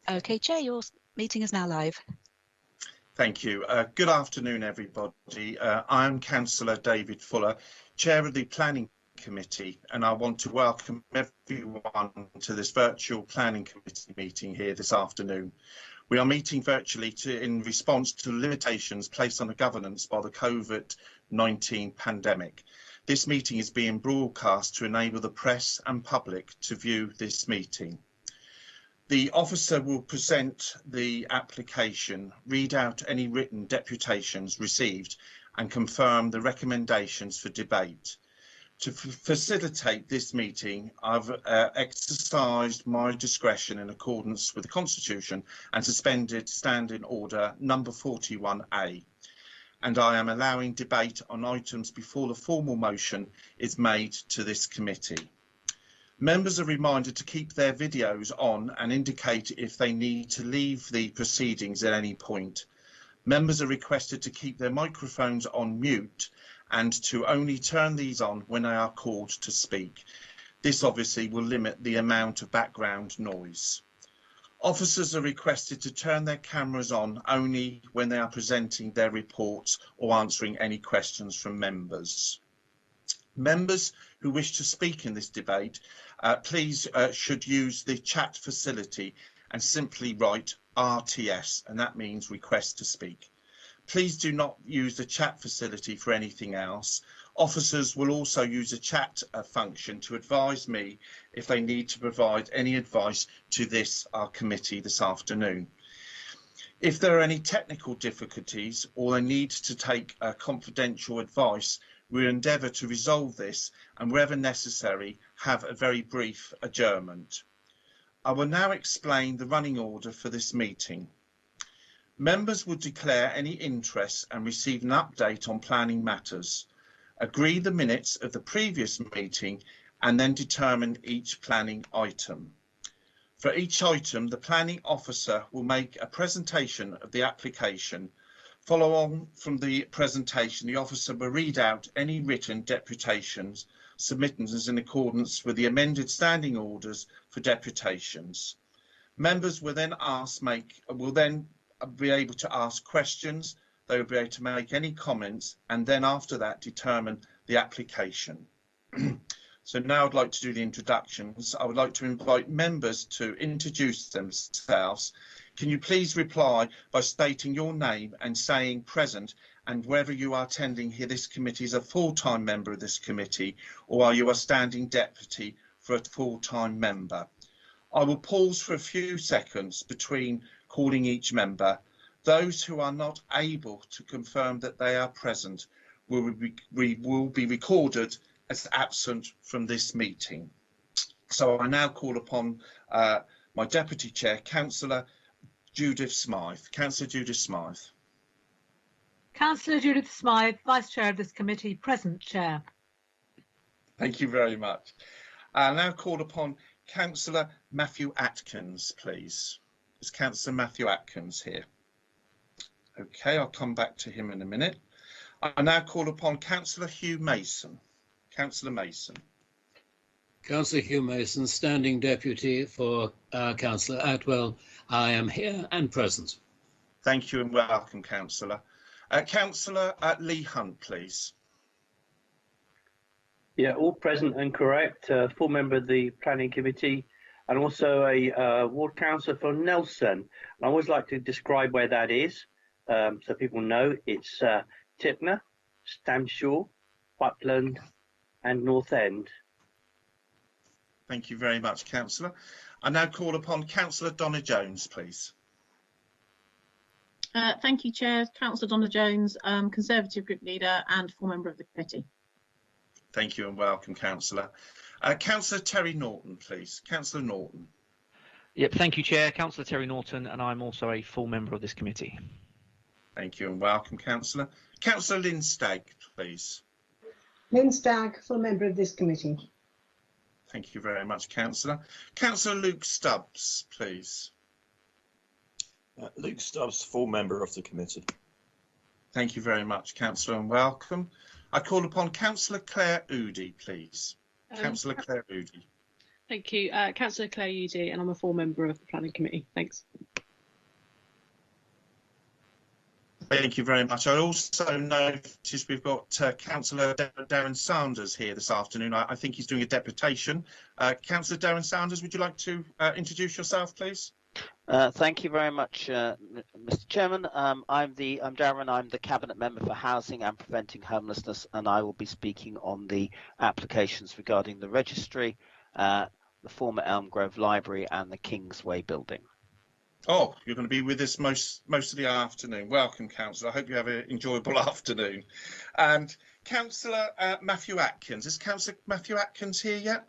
Okay, Chair, your meeting is now live. Thank you. Good afternoon, everybody. I'm Councillor David Fuller, Chair of the Planning Committee, and I want to welcome everyone to this virtual Planning Committee meeting here this afternoon. We are meeting virtually in response to limitations placed on the governance by the COVID-19 pandemic. This meeting is being broadcast to enable the press and public to view this meeting. The officer will present the application, read out any written deputations received and confirm the recommendations for debate. To facilitate this meeting, I've exercised my discretion in accordance with the Constitution and suspended Standing Order number 41A, and I am allowing debate on items before the formal motion is made to this committee. Members are reminded to keep their videos on and indicate if they need to leave the proceedings at any point. Members are requested to keep their microphones on mute and to only turn these on when they are called to speak. This obviously will limit the amount of background noise. Officers are requested to turn their cameras on only when they are presenting their reports or answering any questions from members. Members who wish to speak in this debate, please should use the chat facility and simply write RTS, and that means request to speak. Please do not use the chat facility for anything else. Officers will also use a chat function to advise me if they need to provide any advice to our committee this afternoon. If there are any technical difficulties or they need to take confidential advice, we endeavour to resolve this and, wherever necessary, have a very brief adjournment. I will now explain the running order for this meeting. Members will declare any interest and receive an update on planning matters, agree the minutes of the previous meeting, and then determine each planning item. For each item, the planning officer will make a presentation of the application. Follow on from the presentation, the officer will read out any written deputations submitted in accordance with the amended standing orders for deputations. Members will then be able to ask questions, they will be able to make any comments, and then after that determine the application. So now I'd like to do the introductions. I would like to invite members to introduce themselves. Can you please reply by stating your name and saying present, and whether you are attending here this committee as a full-time member of this committee, or are you a standing deputy for a full-time member. I will pause for a few seconds between calling each member. Those who are not able to confirm that they are present will be recorded as absent from this meeting. So I now call upon my Deputy Chair, Councillor Judith Smythe. Councillor Judith Smythe. Councillor Judith Smythe, Vice Chair of this committee, present, Chair. Thank you very much. I now call upon Councillor Matthew Atkins, please. Is Councillor Matthew Atkins here? Okay, I'll come back to him in a minute. I now call upon Councillor Hugh Mason. Councillor Mason. Councillor Hugh Mason, Standing Deputy for Councillor Atwell. I am here and present. Thank you and welcome, Councillor. Councillor Lee Hunt, please. Yeah, all present and correct. Full member of the Planning Committee and also a ward councillor for Nelson. I always like to describe where that is so people know. It's Tipner, Stamshaw, Whitland and North End. Thank you very much, Councillor. I now call upon Councillor Donna Jones, please. Thank you, Chair. Councillor Donna Jones, Conservative Group Leader and full member of the committee. Thank you and welcome, Councillor. Councillor Terry Norton, please. Councillor Norton. Yep, thank you, Chair. Councillor Terry Norton, and I'm also a full member of this committee. Thank you and welcome, Councillor. Councillor Lynn Stagg, please. Lynn Stagg, full member of this committee. Thank you very much, Councillor. Councillor Luke Stubbs, please. Luke Stubbs, full member of the committee. Thank you very much, Councillor, and welcome. I call upon Councillor Claire Oudie, please. Councillor Claire Oudie. Thank you. Councillor Claire Udy, and I'm a full member of the Planning Committee. Thanks. Thank you very much. I also noticed we've got Councillor Darren Sanders here this afternoon. I think he's doing a deputation. Councillor Darren Sanders, would you like to introduce yourself, please? Thank you very much, Mr. Chairman. I'm Darren. I'm the Cabinet Member for Housing and Preventing Homelessness, and I will be speaking on the applications regarding the registry, the former Elm Grove Library, and the Kingsway building. Oh, you're going to be with us most of the afternoon. Welcome, Councillor. I hope you have an enjoyable afternoon. And Councillor Matthew Atkins. Is Councillor Matthew Atkins here yet?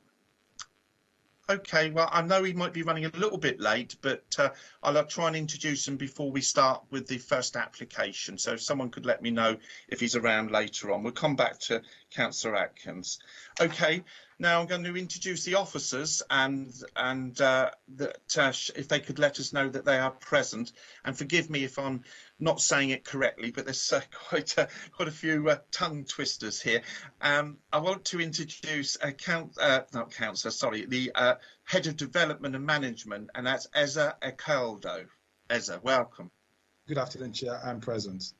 Okay, well, I know he might be running a little bit late, but I'll try and introduce him before we start with the first application. So if someone could let me know if he's around later on. We'll come back to Councillor Atkins. Okay, now I'm going to introduce the officers and if they could let us know that they are present. And forgive me if I'm not saying it correctly, but there's quite a few tongue twisters here. I want to introduce the Head of Development and Management, and that's Eza Ekaldo. Eza, welcome. Good afternoon, Chair. I'm present.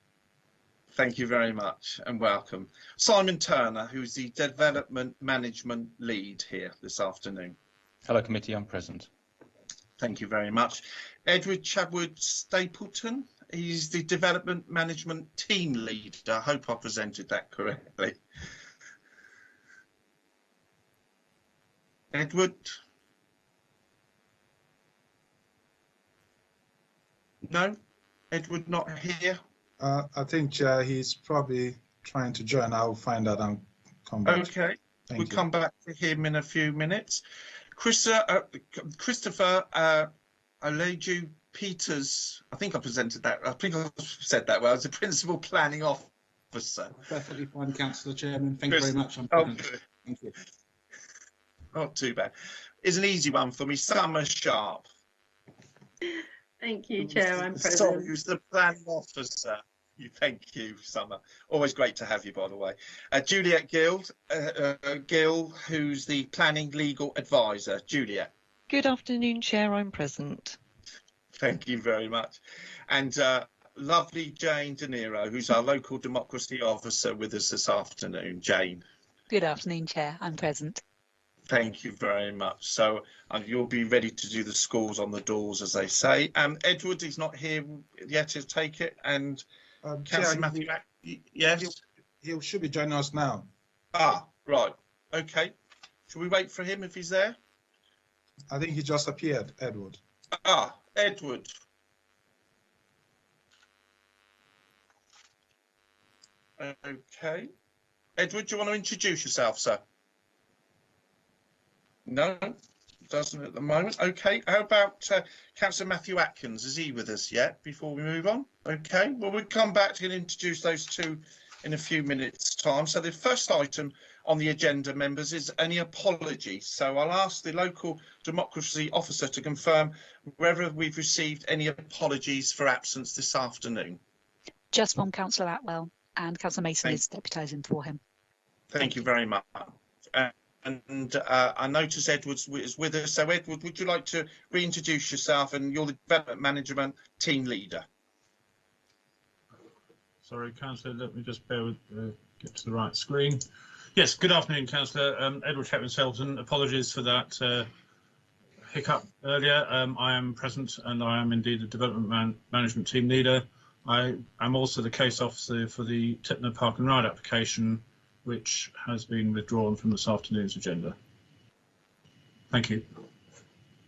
Thank you very much and welcome. Simon Turner, who's the Development Management Lead here this afternoon. Hello, committee. I'm present. Thank you very much. Edward Chadwood Stapleton, he's the Development Management Team Lead. I hope I presented that correctly. Edward? No? Edward not here? I think, Chair, he's probably trying to join. I'll find out and come back. Okay, we'll come back to him in a few minutes. Christopher Oleju Peters, I think I presented that. I think I said that well. As the Principal Planning Officer. Perfectly fine, Councillor Chairman. Thank you very much. Thank you. Not too bad. It's an easy one for me. Summer Sharp. Thank you, Chair. I'm present. Sorry, who's the planning officer? Thank you, Summer. Always great to have you, by the way. Juliet Gill, who's the planning legal advisor. Juliet. Good afternoon, Chair. I'm present. Thank you very much. And lovely Jane De Niro, who's our local democracy officer with us this afternoon. Jane. Good afternoon, Chair. I'm present. Thank you very much. So you'll be ready to do the scores on the doors, as they say. Edward is not here yet to take it. And Councillor Matthew, yes? He should be joining us now. Ah, right. Okay. Should we wait for him if he's there? I think he just appeared, Edward. Ah, Edward. Okay. Edward, do you want to introduce yourself, sir? No, doesn't at the moment. Okay, how about Councillor Matthew Atkins? Is he with us yet before we move on? Okay, well, we'll come back and introduce those two in a few minutes' time. So the first item on the agenda, members, is any apologies. So I'll ask the local democracy officer to confirm whether we've received any apologies for absence this afternoon. Just from Councillor Atwell, and Councillor Mason is deputising for him. Thank you very much. And I notice Edward is with us. So Edward, would you like to reintroduce yourself? And you're the Development Management Team Leader. Sorry, Councillor, let me just bear with, get to the right screen. Yes, good afternoon, Councillor. Edward Chapman-Selton. Apologies for that hiccup earlier. I am present and I am indeed the Development Management Team Leader. I am also the case officer for the Tipner Park and Ride application, which has been withdrawn from this afternoon's agenda. Thank you.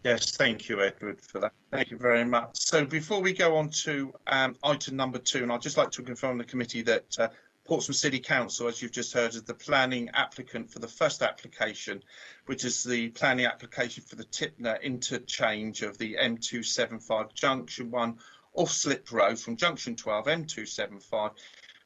Yes, thank you, Edward, for that. Thank you very much. So before we go on to item number 2, and I'd just like to confirm the committee that Portsmouth City Council, as you've just heard, is the planning applicant for the first application, which is the planning application for the Tipner interchange of the M275 Junction 1 off Slip Road from Junction 12 M275.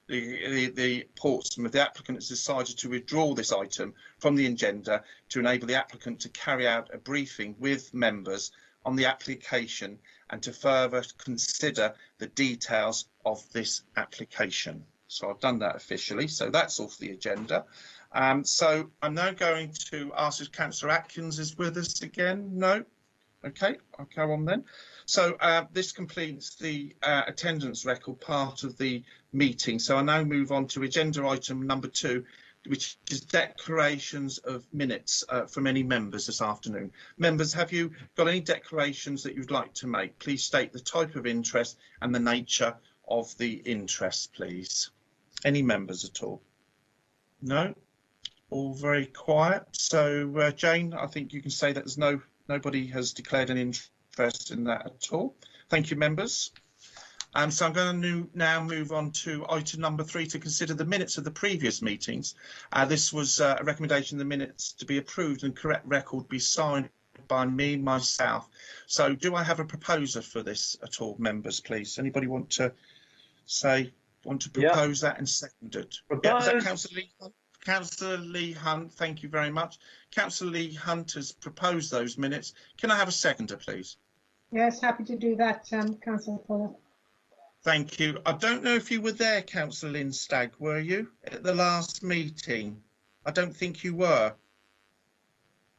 The Portsmouth, the applicant has decided to withdraw this item from the agenda to enable the applicant to carry out a briefing with members on the application and to further consider the details of this application. So I've done that officially. So that's off the agenda. So I'm now going to ask if Councillor Atkins is with us again. No? Okay, I'll go on then. So this completes the attendance record part of the meeting. So I now move on to agenda item number 2, which is declarations of minutes from any members this afternoon. Members, have you got any declarations that you'd like to make? Please state the type of interest and the nature of the interest, please. Any members at all? No? All very quiet. So Jane, I think you can say that there's nobody has declared an interest in that at all. Thank you, members. So I'm going to now move on to item number 3 to consider the minutes of the previous meetings. This was a recommendation of the minutes to be approved and correct record be signed by me, myself. So do I have a proposer for this at all, members, please? Anybody want to propose that and second it? Yeah, is that Councillor Lee Hunt? Councillor Lee Hunt, thank you very much. Councillor Lee Hunt has proposed those minutes. Can I have a seconder, please? Yes, happy to do that, Councillor Fuller. Thank you. I don't know if you were there, Councillor Lindstag, were you, at the last meeting? I don't think you were.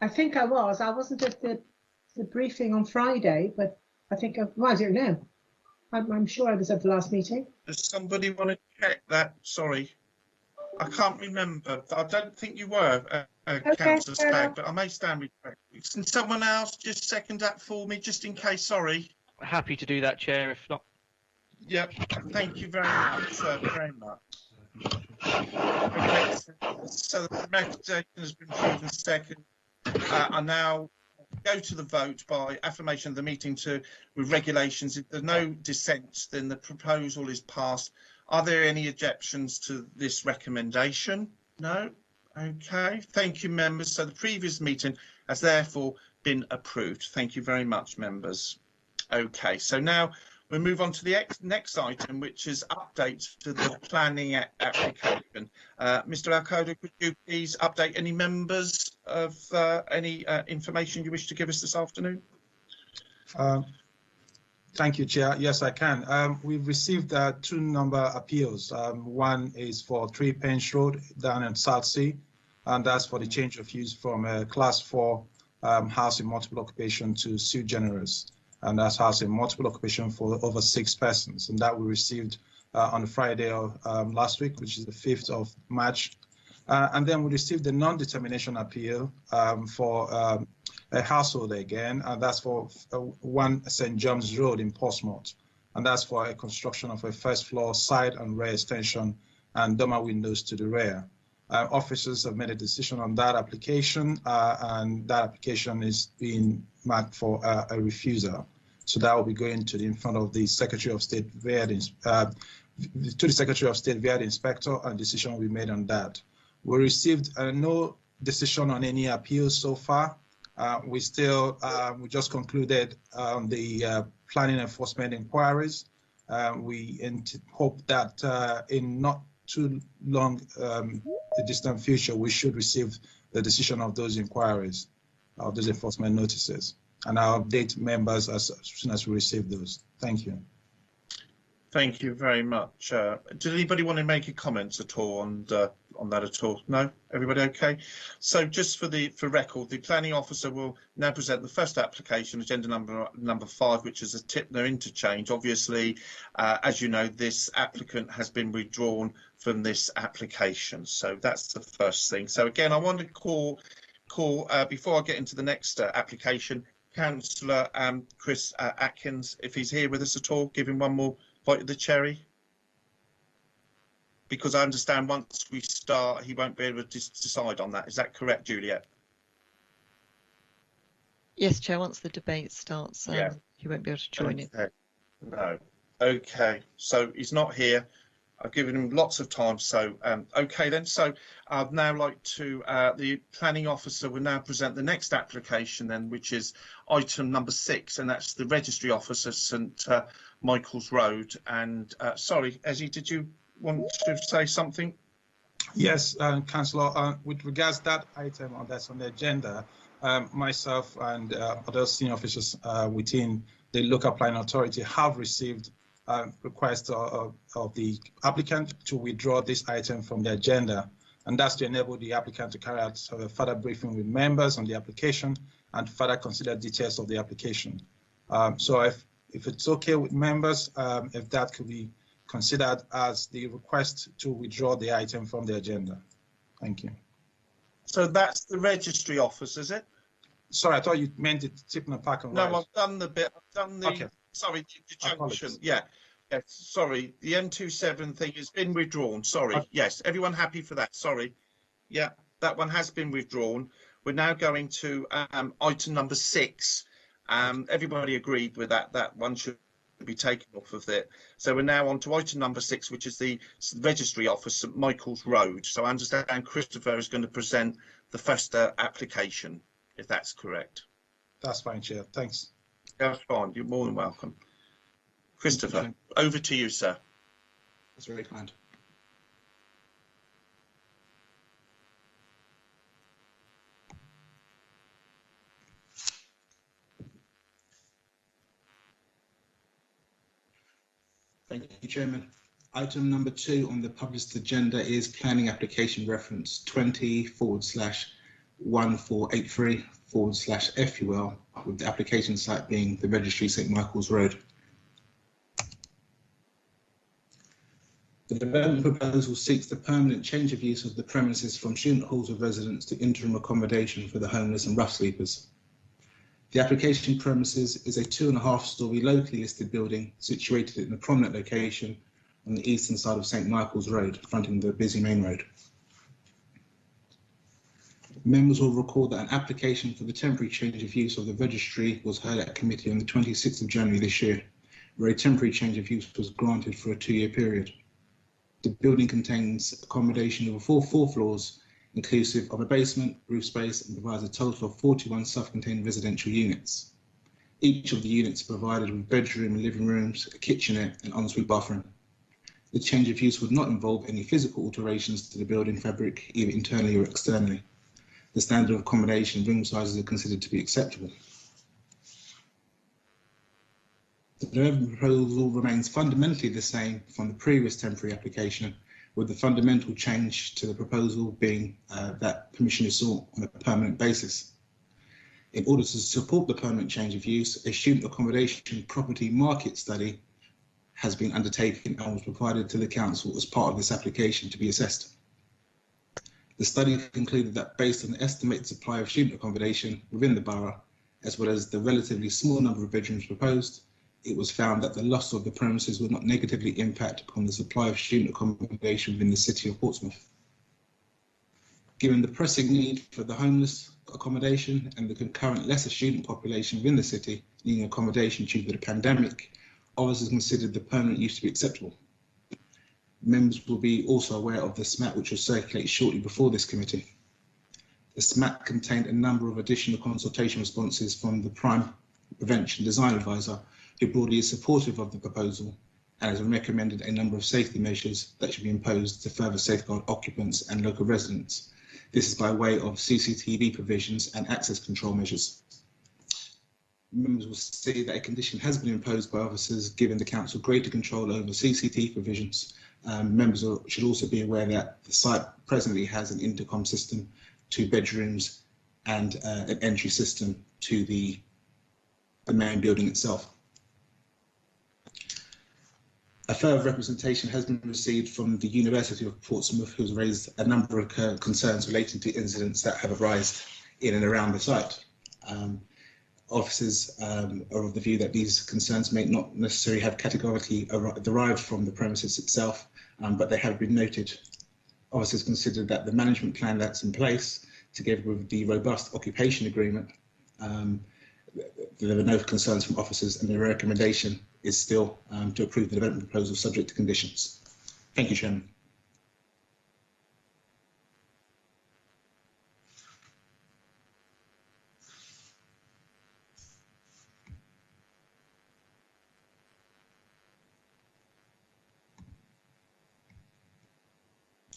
I think I was. I wasn't at the briefing on Friday, but I think I don't know. I'm sure I was at the last meeting. Does somebody want to check that? Sorry. I can't remember. I don't think you were, Councillor Stagg, but I may stand with you. Can someone else just second that for me, just in case? Sorry. Happy to do that, Chair, if not. Yep, thank you very much, very much. Okay, so the recommendation has been approved and second. I now go to the vote by affirmation of the meeting with regulations. If there's no dissent, then the proposal is passed. Are there any objections to this recommendation? No? Okay, thank you, members. So the previous meeting has therefore been approved. Thank you very much, members. Okay, so now we'll move on to the next item, which is updates to the planning application. Mr. Alcoda, could you please update any members of any information you wish to give us this afternoon? Thank you, Chair. Yes, I can. We've received 2 number appeals. One is for 3 Penge Road down in Southsea, and that's for the change of use from a Class 4 house in multiple occupation to sui generis. And that's house in multiple occupation for over 6 persons. And that we received on Friday of last week, which is the 5th of March. And then we received the non-determination appeal for a household again, and that's for 1 St. John's Road in Portsmouth. And that's for a construction of a 1st floor side and rear extension and dormer windows to the rear. Officers have made a decision on that application, and that application is being marked for a refusal. So that will be going to in front of the Secretary of State via the Secretary of State via the inspector, and decision will be made on that. We received no decision on any appeals so far. We just concluded on the planning enforcement inquiries. We hope that in not too long the distant future, we should receive the decision of those inquiries, of those enforcement notices. And I'll update members as soon as we receive those. Thank you. Thank you very much. Did anybody want to make a comment at all on that at all? No? Everybody okay? So just for record, the planning officer will now present the first application, agenda number 5, which is a Tipner interchange. Obviously, as you know, this applicant has been withdrawn from this application. So that's the first thing. So again, I want to call before I get into the next application, Councillor Chris Atkins, if he's here with us at all, give him one more bite of the cherry, because I understand once we start he won't be able to decide on that. Is that correct, Juliet? Yes, Chair, once the debate starts, you won't be able to join it. No. Okay, so he's not here. I've given him lots of time, so okay then. So I'd now like to, the planning officer will now present the next application then, which is item number 6, and that's the registry office at St Michael's Road. And sorry, Ezzy, did you want to say something? Yes, Councillor, with regards to that item that's on the agenda, myself and other senior officers within the local planning authority have received request of the applicant to withdraw this item from the agenda, and that's to enable the applicant to carry out a further briefing with members on the application and further consider details of the application. So if it's okay with members, if that could be considered as the request to withdraw the item from the agenda. Thank you. So that's the registry office, is it? Sorry, I thought you meant the Tipner Park and Ride. No, I've done the bit. I've done the. Okay. Sorry, the junction. Apologies. Yeah. Yes. Sorry, the M27 thing has been withdrawn. Sorry. Okay. Yes. Everyone happy for that? Sorry. Yeah, that one has been withdrawn. We're now going to item number 6. Everybody agreed with that. That one should be taken off of it. So we're now on to item number 6, which is the registry office, St Michael's Road. So I understand Christopher is going to present the first application, if that's correct. That's fine, Chair. Thanks. That's fine. You're more than welcome. Christopher, over to you, sir. That's very kind. Thank you, Chairman. Item number 2 on the published agenda is planning application reference 20/1483/FUL, with the application site being the Registry St Michael's Road. The development proposal seeks the permanent change of use of the premises from student halls of residence to interim accommodation for the homeless and rough sleepers. The application premises is a 2.5-storey locally listed building situated in a prominent location on the eastern side of St Michael's Road, fronting the busy main road. Members will recall that an application for the temporary change of use of the registry was heard at committee on the 26th of January this year, where a temporary change of use was granted for a 2-year period. The building contains accommodation over 4 floors, inclusive of a basement, roof space, and provides a total of 41 self-contained residential units. Each of the units are provided with bedroom and living rooms, a kitchenette, and ensuite bathroom. The change of use would not involve any physical alterations to the building fabric, either internally or externally. The standard of accommodation and room sizes are considered to be acceptable. The development proposal remains fundamentally the same from the previous temporary application, with the fundamental change to the proposal being that permission is sought on a permanent basis. In order to support the permanent change of use, a student accommodation property market study has been undertaken and was provided to the council as part of this application to be assessed. The study concluded that based on the estimated supply of student accommodation within the borough, as well as the relatively small number of bedrooms proposed, it was found that the loss of the premises would not negatively impact upon the supply of student accommodation within the city of Portsmouth. Given the pressing need for the homeless accommodation and the concurrent lesser student population within the city needing accommodation due to the pandemic, officers considered the permanent use to be acceptable. Members will be also aware of the SMAT which was circulated shortly before this committee. The SMAT contained a number of additional consultation responses from the Prime Prevention Design Advisor, who broadly is supportive of the proposal and has recommended a number of safety measures that should be imposed to further safeguard occupants and local residents. This is by way of CCTV provisions and access control measures. Members will see that a condition has been imposed by officers giving the council greater control over CCTV provisions. Members should also be aware that the site presently has an intercom system, 2 bedrooms and an entry system to the main building itself. A further representation has been received from the University of Portsmouth, who has raised a number of concerns relating to incidents that have arisen in and around the site. Officers are of the view that these concerns may not necessarily have categorically derived from the premises itself, but they have been noted. Officers consider that the management plan that's in place, together with the robust occupation agreement, there are no concerns from officers, and the recommendation is still to approve the development proposal subject to conditions. Thank you, Chairman.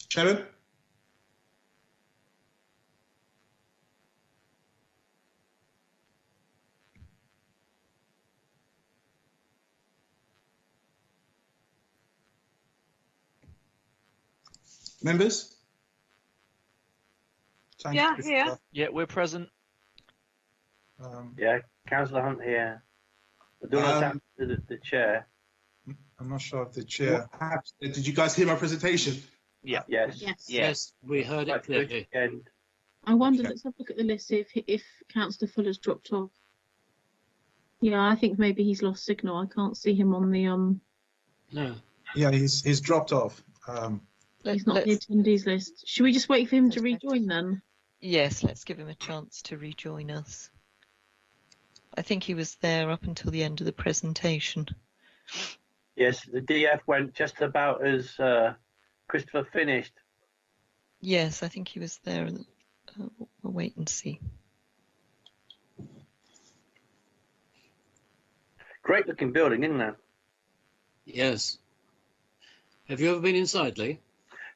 Chairman? Members? Thank Yeah, you. here. Yeah, we're present. Yeah, Councillor Hunt here. I don't know what's happened to the chair. I'm not sure if the chair. Did you guys hear my presentation? Yeah. Yes. Yes, we heard it clearly. I wonder, let's have a look at the list, see if Councillor Fuller's dropped off. Yeah, I think maybe he's lost signal. I can't see him on the No. Yeah, he's dropped off. he's not the attendees list. Should we just wait for him to rejoin then? Yes, let's give him a chance to rejoin us. I think he was there up until the end of the presentation. Yes, the DF went just about as Christopher finished. Yes, I think he was there. We'll wait and see. Great looking building, isn't it? Yes. Have you ever been inside, Lee?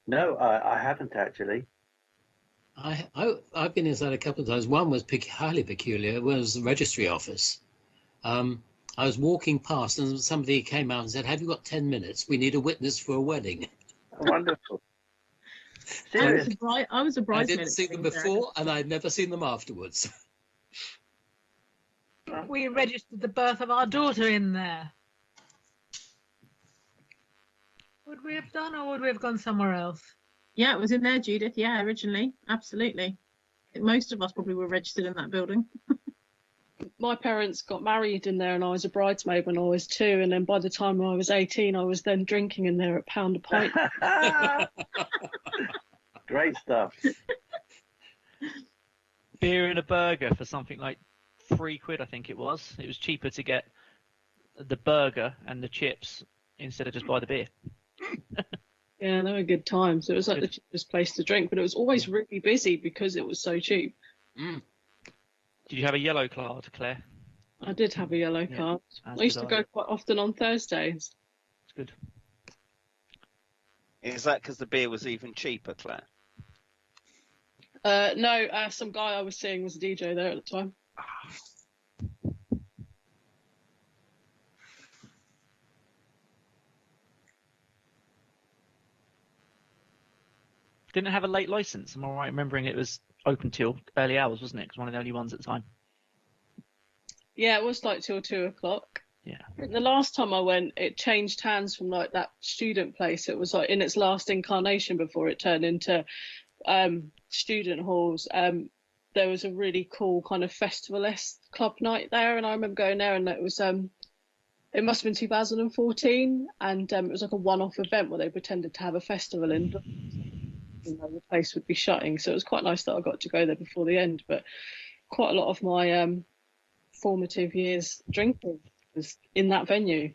No, I haven't actually. I've been inside a couple of times. One was highly peculiar. It was the registry office. I was walking past and somebody came out and said, "Have you got 10 minutes? We need a witness for a wedding." Wonderful. I was a I bridesmaid. didn't see them before and I'd never seen them afterwards. We registered the birth of our daughter in there. Would we have done, or would we have gone somewhere else? Yeah, it was in there, Judith. Yeah, originally, absolutely. I think most of us probably were registered in that building. My parents got married in there, and I was a bridesmaid when I was 2. And then by the time I was 18, I was then drinking in there at £1 a pint. Great stuff. Beer and a burger for something like £3, I think it was. It was cheaper to get the burger and the chips instead of just buy the beer. Yeah, they were good times. It was like the cheapest place to drink, but it was always really busy because it was so cheap. Did you have a yellow card, Claire? I did have a yellow card. I used to go quite often on Thursdays. It's good. Is that because the beer was even cheaper, Claire? No, some guy I was seeing was a DJ there at the time. Didn't it have a late license? Am I right remembering it was open till early hours, wasn't it? It was one of the only ones at the time. Yeah, it was like till 2 o'clock. Yeah. The last time I went, it changed hands from like that student place. It was like in its last incarnation before it turned into student halls. There was a really cool kind of festival-esque club night there, and I remember going there, and it was it must have been 2014, and it was like a one-off event where they pretended to have a festival indoors. The place would be shutting, so it was quite nice that I got to go there before the end. But quite a lot of my formative years drinking was in that venue.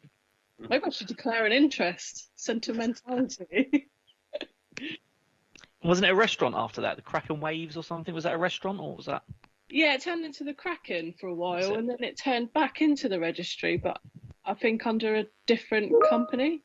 Maybe I should declare an interest. Sentimentality. Wasn't it a restaurant after that? The Kraken Waves or something? Was that a restaurant or was that? Yeah, it turned into the Kraken for a while, and then it turned back into the registry, but I think under a different company.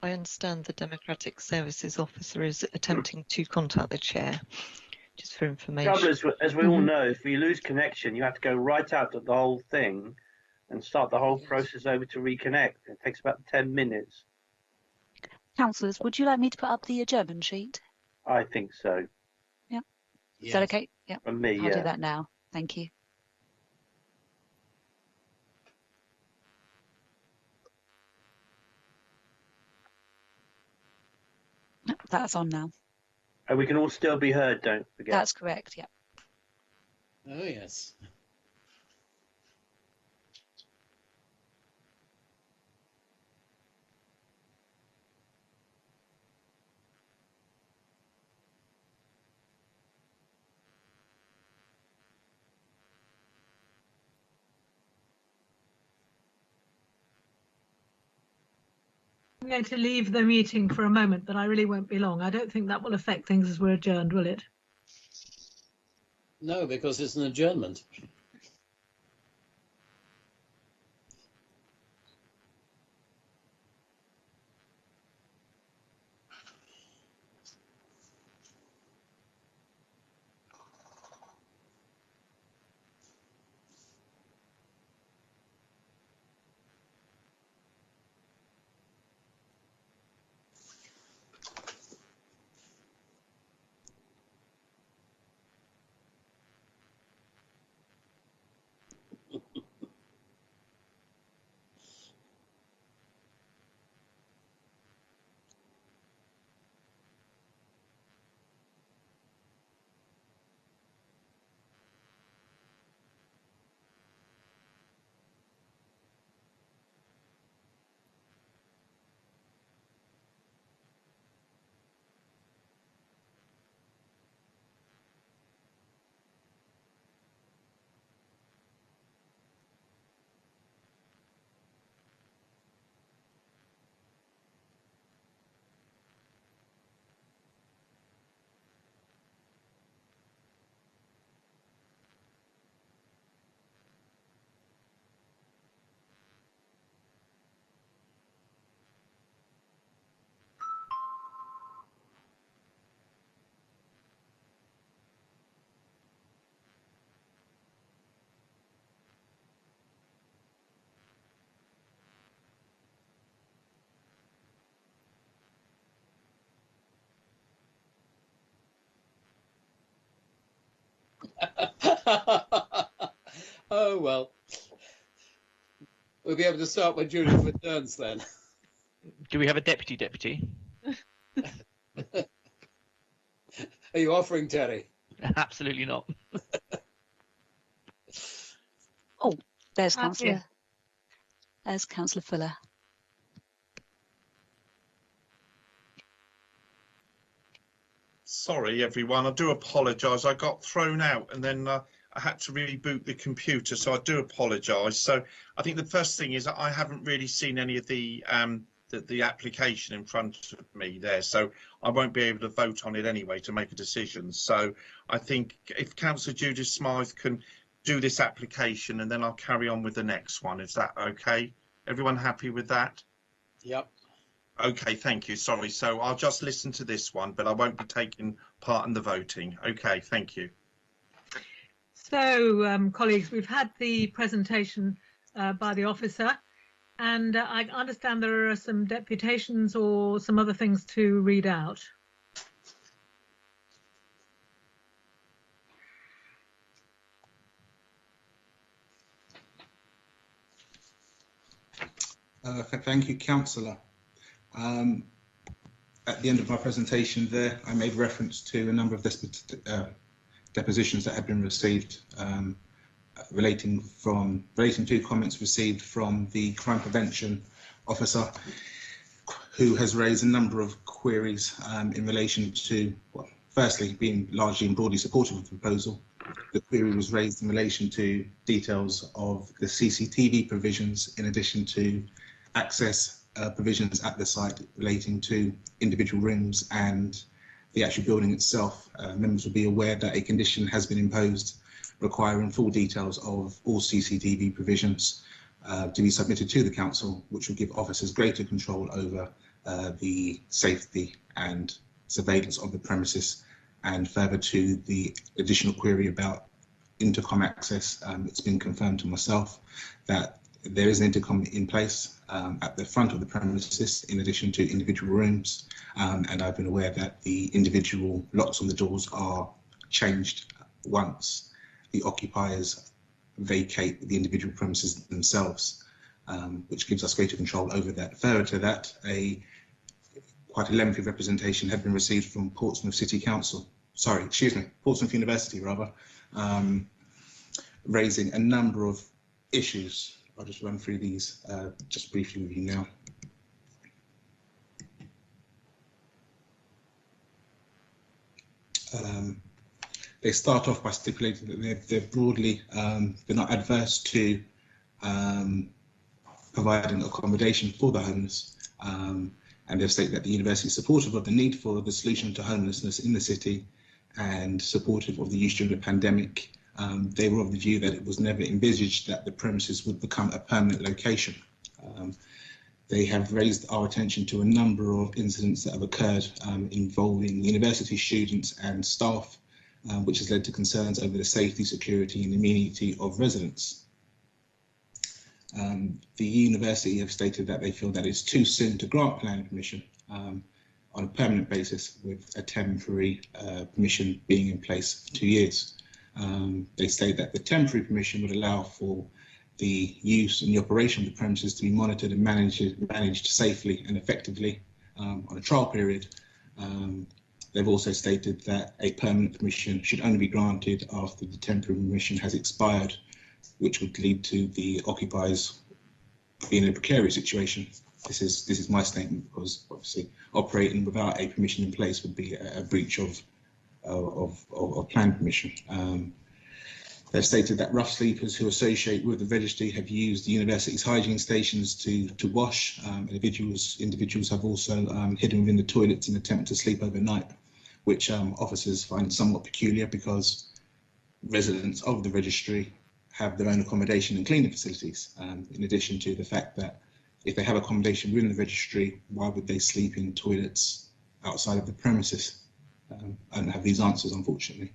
I understand the Democratic Services Officer is attempting to contact the chair, just for information. Trouble is, as we all know, if you lose connection, you have to go right out of the whole thing and start the whole process over to reconnect. It takes about 10 minutes. Councillors, would you like me to put up the adjournment sheet? I think so. Yeah. Is that okay? Yeah. From me, I'll do that now. Thank you. That's on now. And we can all still be heard, don't forget. That's correct, yeah. Oh, yes. I'm going to leave the meeting for a moment, but I really won't be long. I don't think that will affect things as we're adjourned, will it? No, because it's an adjournment. Oh, well. We'll be able to start when Judith returns then. Do we have a deputy? Are you offering, Terry? Absolutely not. Oh, there's Yeah. Councillor. There's Councillor Fuller. Sorry, everyone. I do apologise. I got thrown out and then I had to reboot the computer, so I do apologise. So I think the first thing is that I haven't really seen any of the application in front of me there, so I won't be able to vote on it anyway to make a decision. So I think if Councillor Judith Smythe can do this application and then I'll carry on with the next one. Is that okay? Everyone happy with that? Yep. Okay, thank you. Sorry. So I'll just listen to this one, but I won't be taking part in the voting. Okay, thank you. So, colleagues, we've had the presentation by the officer, and I understand there are some deputations or some other things to read out. Thank you, Councillor. At the end of my presentation there, I made reference to a number of depositions that had been received relating to comments received from the crime prevention officer, who has raised a number of queries in relation to, well, firstly, being largely and broadly supportive of the proposal. The query was raised in relation to details of the CCTV provisions, in addition to access provisions at the site relating to individual rooms and the actual building itself. Members will be aware that a condition has been imposed requiring full details of all CCTV provisions to be submitted to the council, which will give officers greater control over the safety and surveillance of the premises. And further to the additional query about intercom access, it's been confirmed to myself that there is an intercom in place at the front of the premises, in addition to individual rooms, and I've been aware that the individual locks on the doors are changed once the occupiers vacate the individual premises themselves, which gives us greater control over that. Further to that, quite a lengthy representation had been received from Portsmouth City Council, Portsmouth University rather, raising a number of issues. I'll just run through these just briefly with you now. They start off by stipulating that they're broadly, they're not adverse to providing accommodation for the homeless. And they've stated that the university is supportive of the need for the solution to homelessness in the city and supportive of the use during the pandemic. They were of the view that it was never envisaged that the premises would become a permanent location. They have raised our attention to a number of incidents that have occurred involving university students and staff, which has led to concerns over the safety, security and immunity of residents. The university have stated that they feel that it's too soon to grant planning permission on a permanent basis, with a temporary permission being in place for 2 years. They state that the temporary permission would allow for the use and the operation of the premises to be monitored and managed safely and effectively on a trial period. They've also stated that a permanent permission should only be granted after the temporary permission has expired, which would lead to the occupiers being in a precarious situation. This is my statement, because obviously operating without a permission in place would be a breach of plan permission. They've stated that rough sleepers who associate with the registry have used the university's hygiene stations to wash. Individuals have also hidden within the toilets in an attempt to sleep overnight, which officers find somewhat peculiar, because residents of the registry have their own accommodation and cleaning facilities, in addition to the fact that if they have accommodation within the registry, why would they sleep in toilets outside of the premises? I don't have these answers, unfortunately.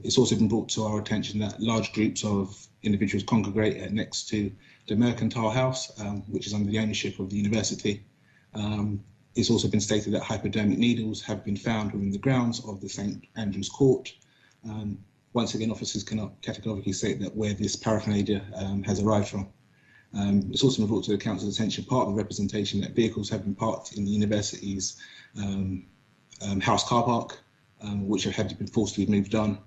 It's also been brought to our attention that large groups of individuals congregate next to the Mercantile House, which is under the ownership of the university. It's also been stated that hypodermic needles have been found within the grounds of the St Andrew's Court. Once again, officers cannot categorically state that where this paraphernalia has arrived from. It's also been brought to the council's attention, part of the representation, that vehicles have been parked in the university's house car park, which have had to been forced to be moved on.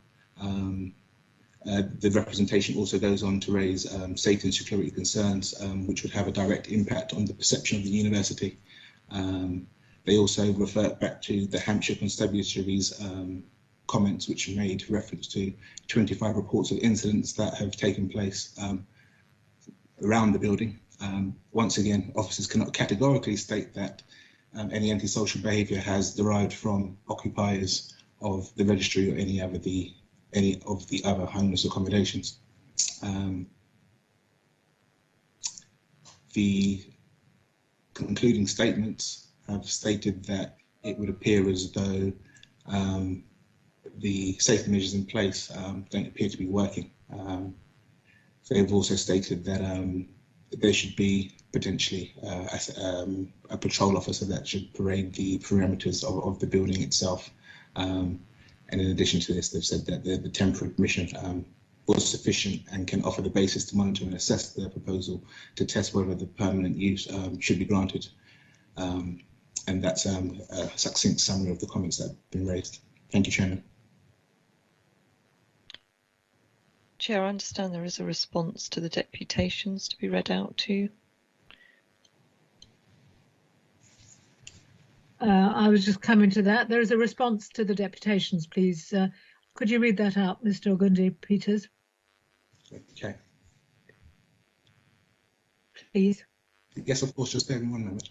The representation also goes on to raise safety and security concerns, which would have a direct impact on the perception of the university. They also revert back to the Hampshire Constabulary's comments, which made reference to 25 reports of incidents that have taken place around the building. Once again, officers cannot categorically state that any antisocial behaviour has derived from occupiers of the registry or any of the other homeless accommodations. The concluding statements have stated that it would appear as though the safety measures in place don't appear to be working. They've also stated that there should be potentially a patrol officer that should parade the perimeters of the building itself. And in addition to this, they've said that the temporary permission was sufficient and can offer the basis to monitor and assess the proposal to test whether the permanent use should be granted. And that's a succinct summary of the comments that have been raised. Thank you, Chairman. Chair, I understand there is a response to the deputations to be read out too. I was just coming to that. There is a response to the deputations, please. Could you read that out, Mr. Ogundi-Peters? Okay. Please. Yes, of course, just bear with me 1 moment.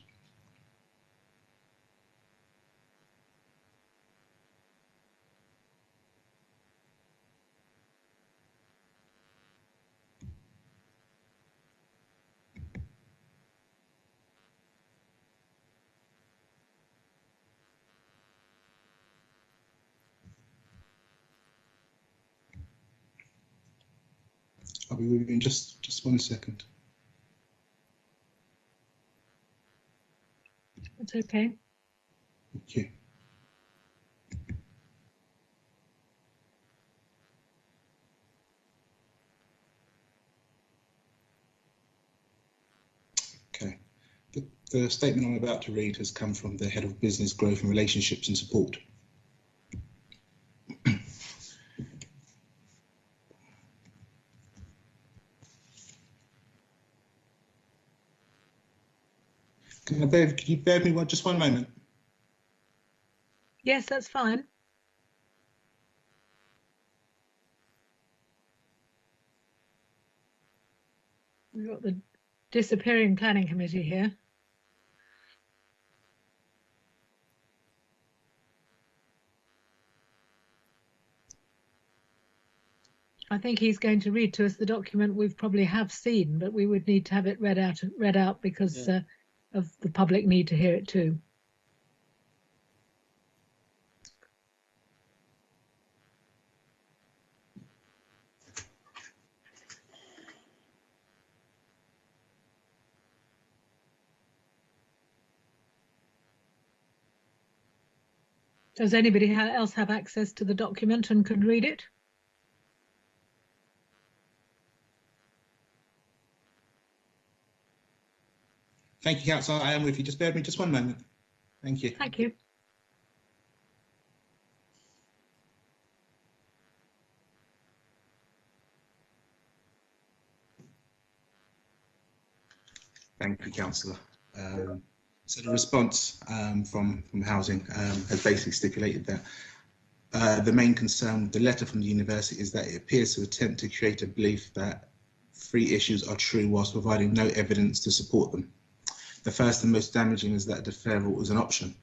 I'll be with you in just 1 second. That's okay. Thank you. Okay. The statement I'm about to read has come from the Head of Business Growth and Relationships and Support. Can you bear with me just 1 moment? Yes, that's fine. We've got the disappearing planning committee here. I think he's going to read to us the document we've probably have seen, but we would need to have it read out because of the public need to hear it too. Does anybody else have access to the document and can read it? Thank you, Councillor. I am with you. Just bear with me just 1 moment. Thank you. Thank you. Thank you, Councillor. So the response from Housing has basically stipulated that the main concern with the letter from the university is that it appears to attempt to create a belief that 3 issues are true whilst providing no evidence to support them. The first and most damaging is that deferral is an option.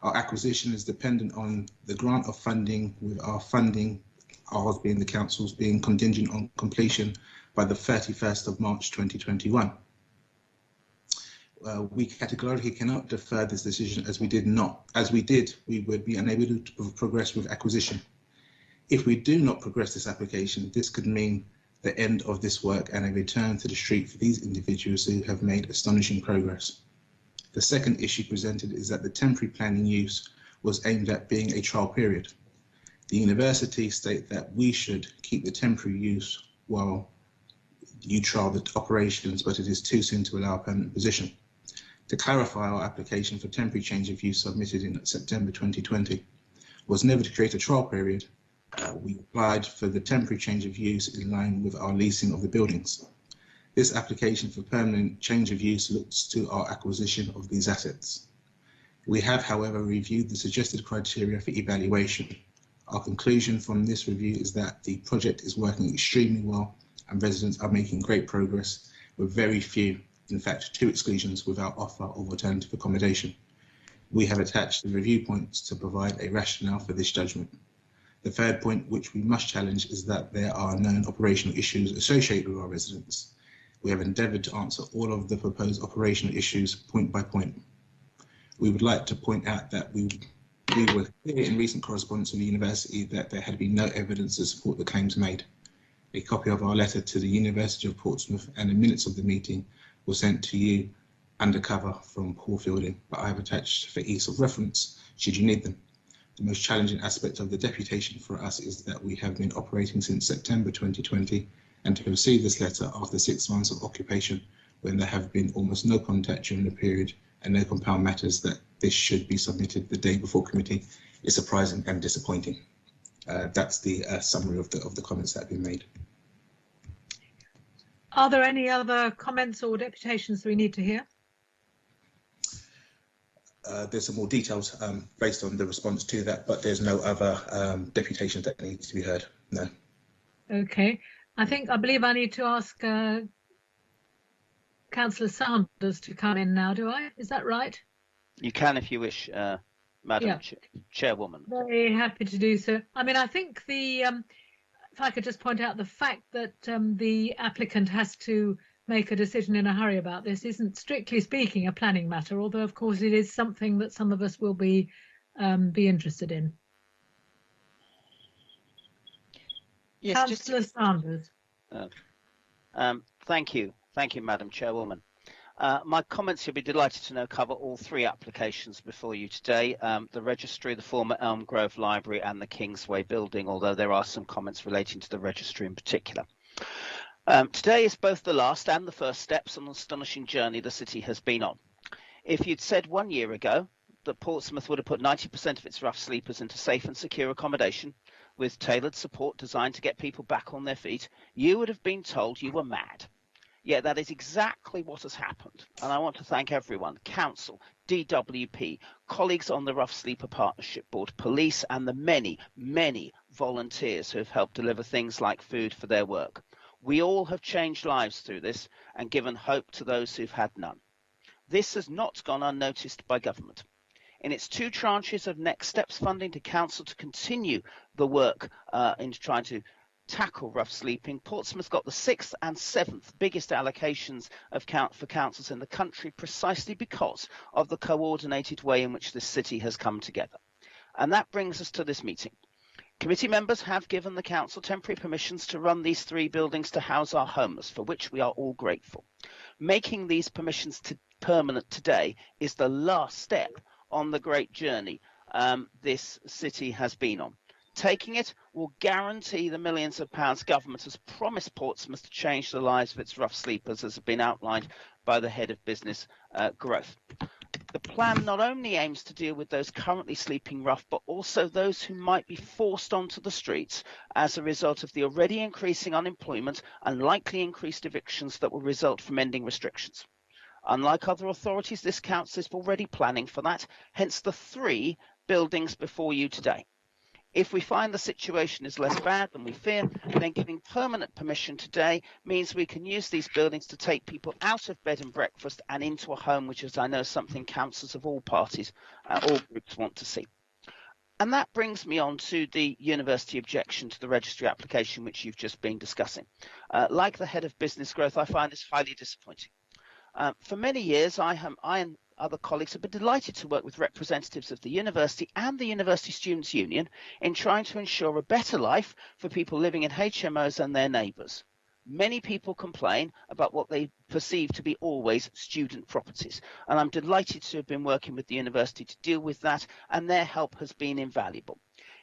Our acquisition is dependent on the grant of funding, with our funding, ours being the council's, being contingent on completion by the 31st of March 2021. We categorically cannot defer this decision as we did, we would be unable to progress with acquisition. If we do not progress this application, this could mean the end of this work and a return to the street for these individuals who have made astonishing progress. The second issue presented is that the temporary planning use was aimed at being a trial period. The university state that we should keep the temporary use while you trial the operations, but it is too soon to allow a permanent position. To clarify, our application for temporary change of use submitted in September 2020 was never to create a trial period. We applied for the temporary change of use in line with our leasing of the buildings. This application for permanent change of use looks to our acquisition of these assets. We have, however, reviewed the suggested criteria for evaluation. Our conclusion from this review is that the project is working extremely well and residents are making great progress, with very few, in fact 2 exclusions without offer of alternative accommodation. We have attached the review points to provide a rationale for this judgment. The third point, which we must challenge, is that there are known operational issues associated with our residents. We have endeavoured to answer all of the proposed operational issues point by point. We would like to point out that we were clear in recent correspondence with the university that there had been no evidence to support the claims made. A copy of our letter to the University of Portsmouth and the minutes of the meeting were sent to you undercover from Paul Fielding, but I have attached for ease of reference should you need them. The most challenging aspect of the deputation for us is that we have been operating since September 2020, and to receive this letter after 6 months of occupation when there have been almost no contact during the period and no compound matters that this should be submitted the day before committee is surprising and disappointing. That's the summary of the comments that have been made. Are there any other comments or deputations we need to hear? There's some more details based on the response to that, but there's no other deputations that need to be heard. No. Okay. I believe I need to ask Councillor Sanders to come in now, do I? Is that right? You can if you wish, Madam Chairwoman. Very happy to do so. I mean, I think if I could just point out the fact that the applicant has to make a decision in a hurry about this isn't, strictly speaking, a planning matter, although of course it is something that some of us will be interested in. Yes, Councillor Sanders. Thank you, Madam Chairwoman. My comments, you'll be delighted to know, cover all 3 applications before you today, the registry, the former Elm Grove Library and the Kingsway building, although there are some comments relating to the registry in particular. Today is both the last and the first steps on the astonishing journey the city has been on. If you'd said 1 year ago that Portsmouth would have put 90% of its rough sleepers into safe and secure accommodation with tailored support designed to get people back on their feet, you would have been told you were mad. Yet that is exactly what has happened, and I want to thank everyone, Council, DWP, colleagues on the Rough Sleeper Partnership Board, police and the many, many volunteers who have helped deliver things like food for their work. We all have changed lives through this and given hope to those who've had none. This has not gone unnoticed by government. In its 2 tranches of Next Steps funding to Council to continue the work into trying to tackle rough sleeping, Portsmouth got the 6th and 7th biggest allocations for councils in the country, precisely because of the coordinated way in which this city has come together. And that brings us to this meeting. Committee members have given the council temporary permissions to run these 3 buildings to house our homeless, for which we are all grateful. Making these permissions permanent today is the last step on the great journey this city has been on. Taking it will guarantee the millions of pounds government has promised Portsmouth to change the lives of its rough sleepers, as has been outlined by the head of business growth. The plan not only aims to deal with those currently sleeping rough, but also those who might be forced onto the streets as a result of the already increasing unemployment and likely increased evictions that will result from ending restrictions. Unlike other authorities, this council is already planning for that, hence the 3 buildings before you today. If we find the situation is less bad than we fear, then giving permanent permission today means we can use these buildings to take people out of bed and breakfast and into a home, which is, I know, something councillors of all parties, all groups want to see. And that brings me on to the university objection to the registry application, which you've just been discussing. Like the head of business growth, I find this highly disappointing. For many years, I and other colleagues have been delighted to work with representatives of the university and the University Students' Union in trying to ensure a better life for people living in HMOs and their neighbours. Many people complain about what they perceive to be always student properties, and I'm delighted to have been working with the university to deal with that, and their help has been invaluable.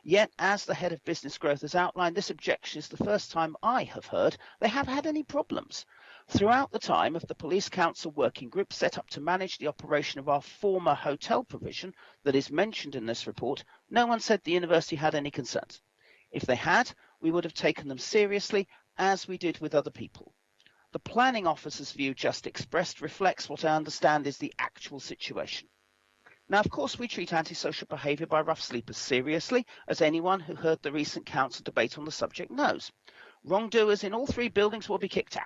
Yet, as the head of business growth has outlined, this objection is the first time I have heard they have had any problems. Throughout the time of the Police Council working group set up to manage the operation of our former hotel provision that is mentioned in this report, no one said the university had any concerns. If they had, we would have taken them seriously, as we did with other people. The planning officer's view just expressed reflects what I understand is the actual situation. Now, of course, we treat antisocial behaviour by rough sleepers seriously, as anyone who heard the recent council debate on the subject knows. Wrongdoers in all 3 buildings will be kicked out.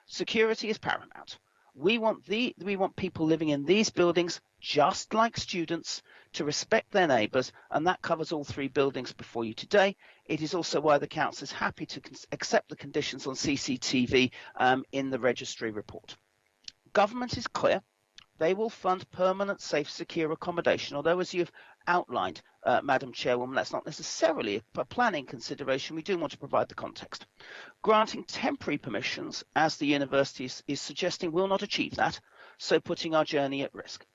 Security is paramount. We want people living in these buildings, just like students, to respect their neighbours, and that covers all 3 buildings before you today. It is also why the council is happy to accept the conditions on CCTV in the registry report. Government is clear. They will fund permanent, safe, secure accommodation, although, as you've outlined, Madam Chairwoman, that's not necessarily a planning consideration. We do want to provide the context. Granting temporary permissions, as the university is suggesting, will not achieve that, so putting our journey at risk.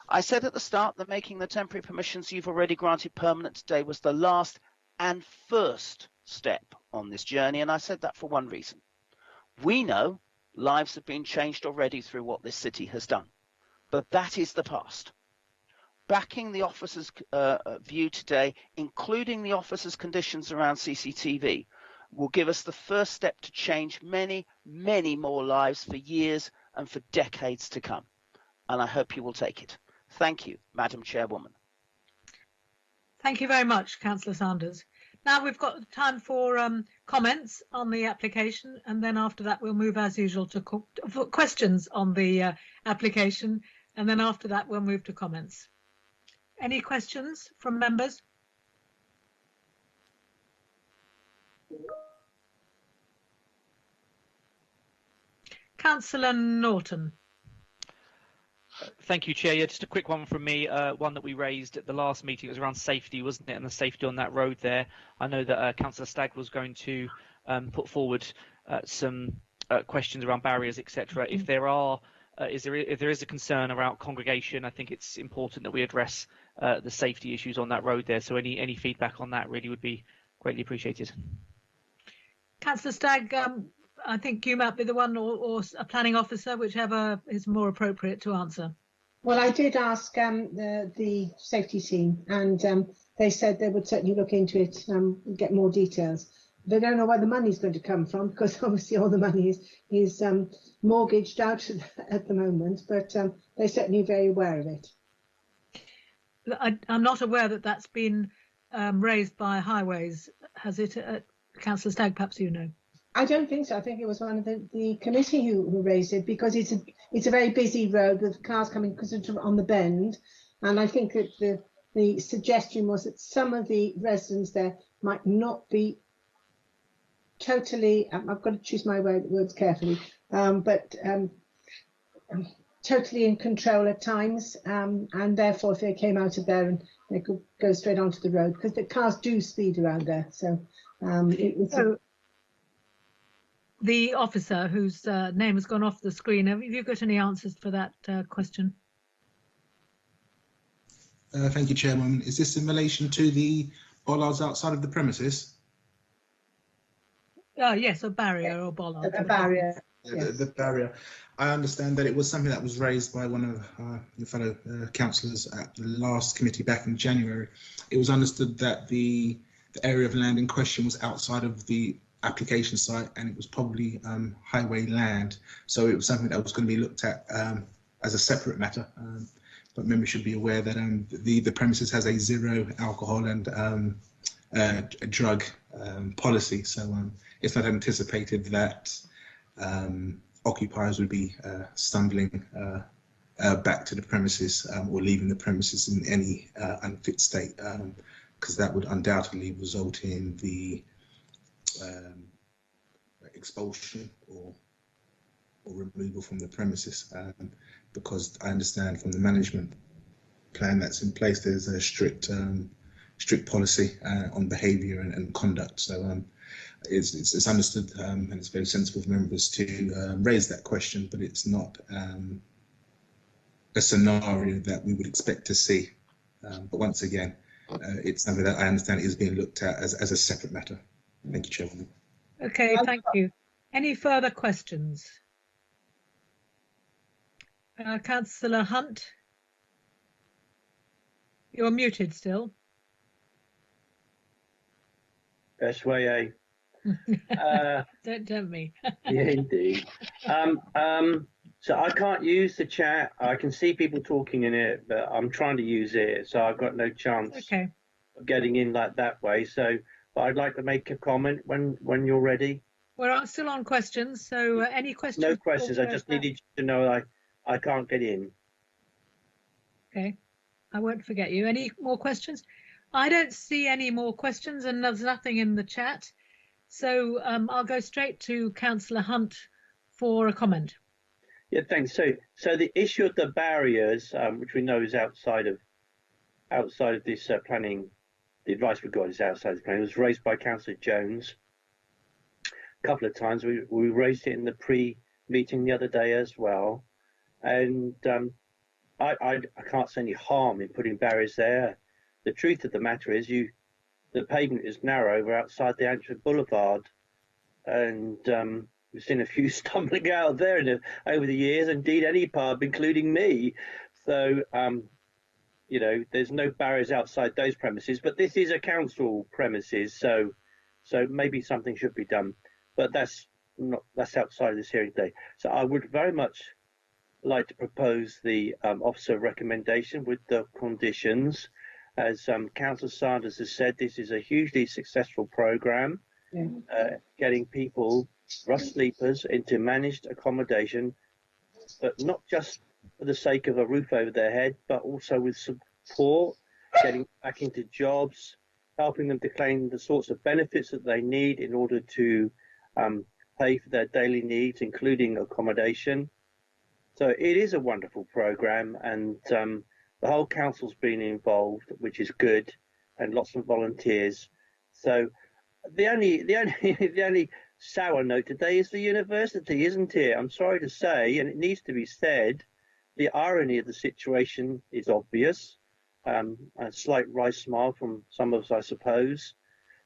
I said at the start that making the temporary permissions you've already granted permanent today was the last and first step on this journey, and I said that for one reason. We know lives have been changed already through what this city has done, but that is the past. Backing the officer's view today, including the officer's conditions around CCTV, will give us the first step to change many, many more lives for years and for decades to come. And I hope you will take it. Thank you, Madam Chairwoman. Thank you very much, Councillor Sanders. Now we've got time for comments on the application, and then after that we'll move as usual to questions on the application, and then after that we'll move to comments. Any questions from members? Councillor Norton. Thank you, Chair. Yeah, just a quick one from me. One that we raised at the last meeting. It was around safety, wasn't it? And the safety on that road there. I know that Councillor Stagg was going to put forward some questions around barriers, etc. If there are, if there is a concern around congregation, I think it's important that we address the safety issues on that road there. So any feedback on that really would be greatly appreciated. Councillor Stagg, I think you might be the one, or a planning officer, whichever is more appropriate to answer. Well, I did ask the safety team, and they said they would certainly look into it and get more details. They don't know where the money's going to come from, because obviously all the money is mortgaged out at the moment, but they're certainly very aware of it. I'm not aware that that's been raised by Highways, has it? Councillor Stagg, perhaps you know. I don't think so. I think it was one of the committee who raised it, because it's a very busy road with cars coming on the bend, and I think that the suggestion was that some of the residents there might not be totally, I've got to choose my words carefully, but totally in control at times, and therefore if they came out of there and they could go straight onto the road, because the cars do speed around there. So the officer whose name has gone off the screen, have you got any answers for that question? Thank you, Chairman. Is this in relation to the bollards outside of the premises? Yes, a barrier or bollard. A barrier. Yes. The barrier. I understand that it was something that was raised by one of your fellow councillors at the last committee back in January. It was understood that the area of land in question was outside of the application site, and it was probably highway land, so it was something that was going to be looked at as a separate matter, but members should be aware that the premises has a 0 alcohol and a drug policy, so it's not anticipated that occupiers would be stumbling back to the premises or leaving the premises in any unfit state, because that would undoubtedly result in the expulsion or removal from the premises, because I understand from the management plan that's in place there's a strict policy on behaviour and conduct, so it's understood and it's very sensible for members to raise that question, but it's not a scenario that we would expect to see, but once again, it's something that I understand is being looked at as a separate matter. Thank you, Chairman. Okay, thank you. Any further questions? Councillor Hunt, you're muted still. Best way, Don't tempt me. yeah, indeed. So I can't use the chat. I can see people talking in it, but I'm trying to use it, so I've got no chance of getting in like that way. So, but I'd like to make a comment when you're ready. We're still on questions, so any questions? No questions. I just needed you to know I can't get in. Okay, I won't forget you. Any more questions? I don't see any more questions, and there's nothing in the chat. So I'll go straight to Councillor Hunt for a comment. Yeah, thanks. So the issue of the barriers, which we know is outside of this planning, the advice we got is outside the planning, was raised by Councillor Jones a couple of times. We raised it in the pre-meeting the other day as well, and I can't see any harm in putting barriers there. The truth of the matter is, the pavement is narrow outside the Antwerp Boulevard, and we've seen a few stumbling out there over the years. Indeed, any pub, including me. So, you know, there's no barriers outside those premises. But this is a council premises, so maybe something should be done. But that's outside of this hearing today. So I would very much like to propose the officer recommendation with the conditions. As Councillor Sanders has said, this is a hugely successful programme, getting people, rough sleepers, into managed accommodation, but not just for the sake of a roof over their head, but also with support, getting back into jobs, helping them to claim the sorts of benefits that they need in order to pay for their daily needs, including accommodation. So it is a wonderful programme, and the whole council's been involved, which is good, and lots of volunteers. So the only sour note today is the university, isn't it? I'm sorry to say, and it needs to be said, the irony of the situation is obvious. A slight wry smile from some of us, I suppose.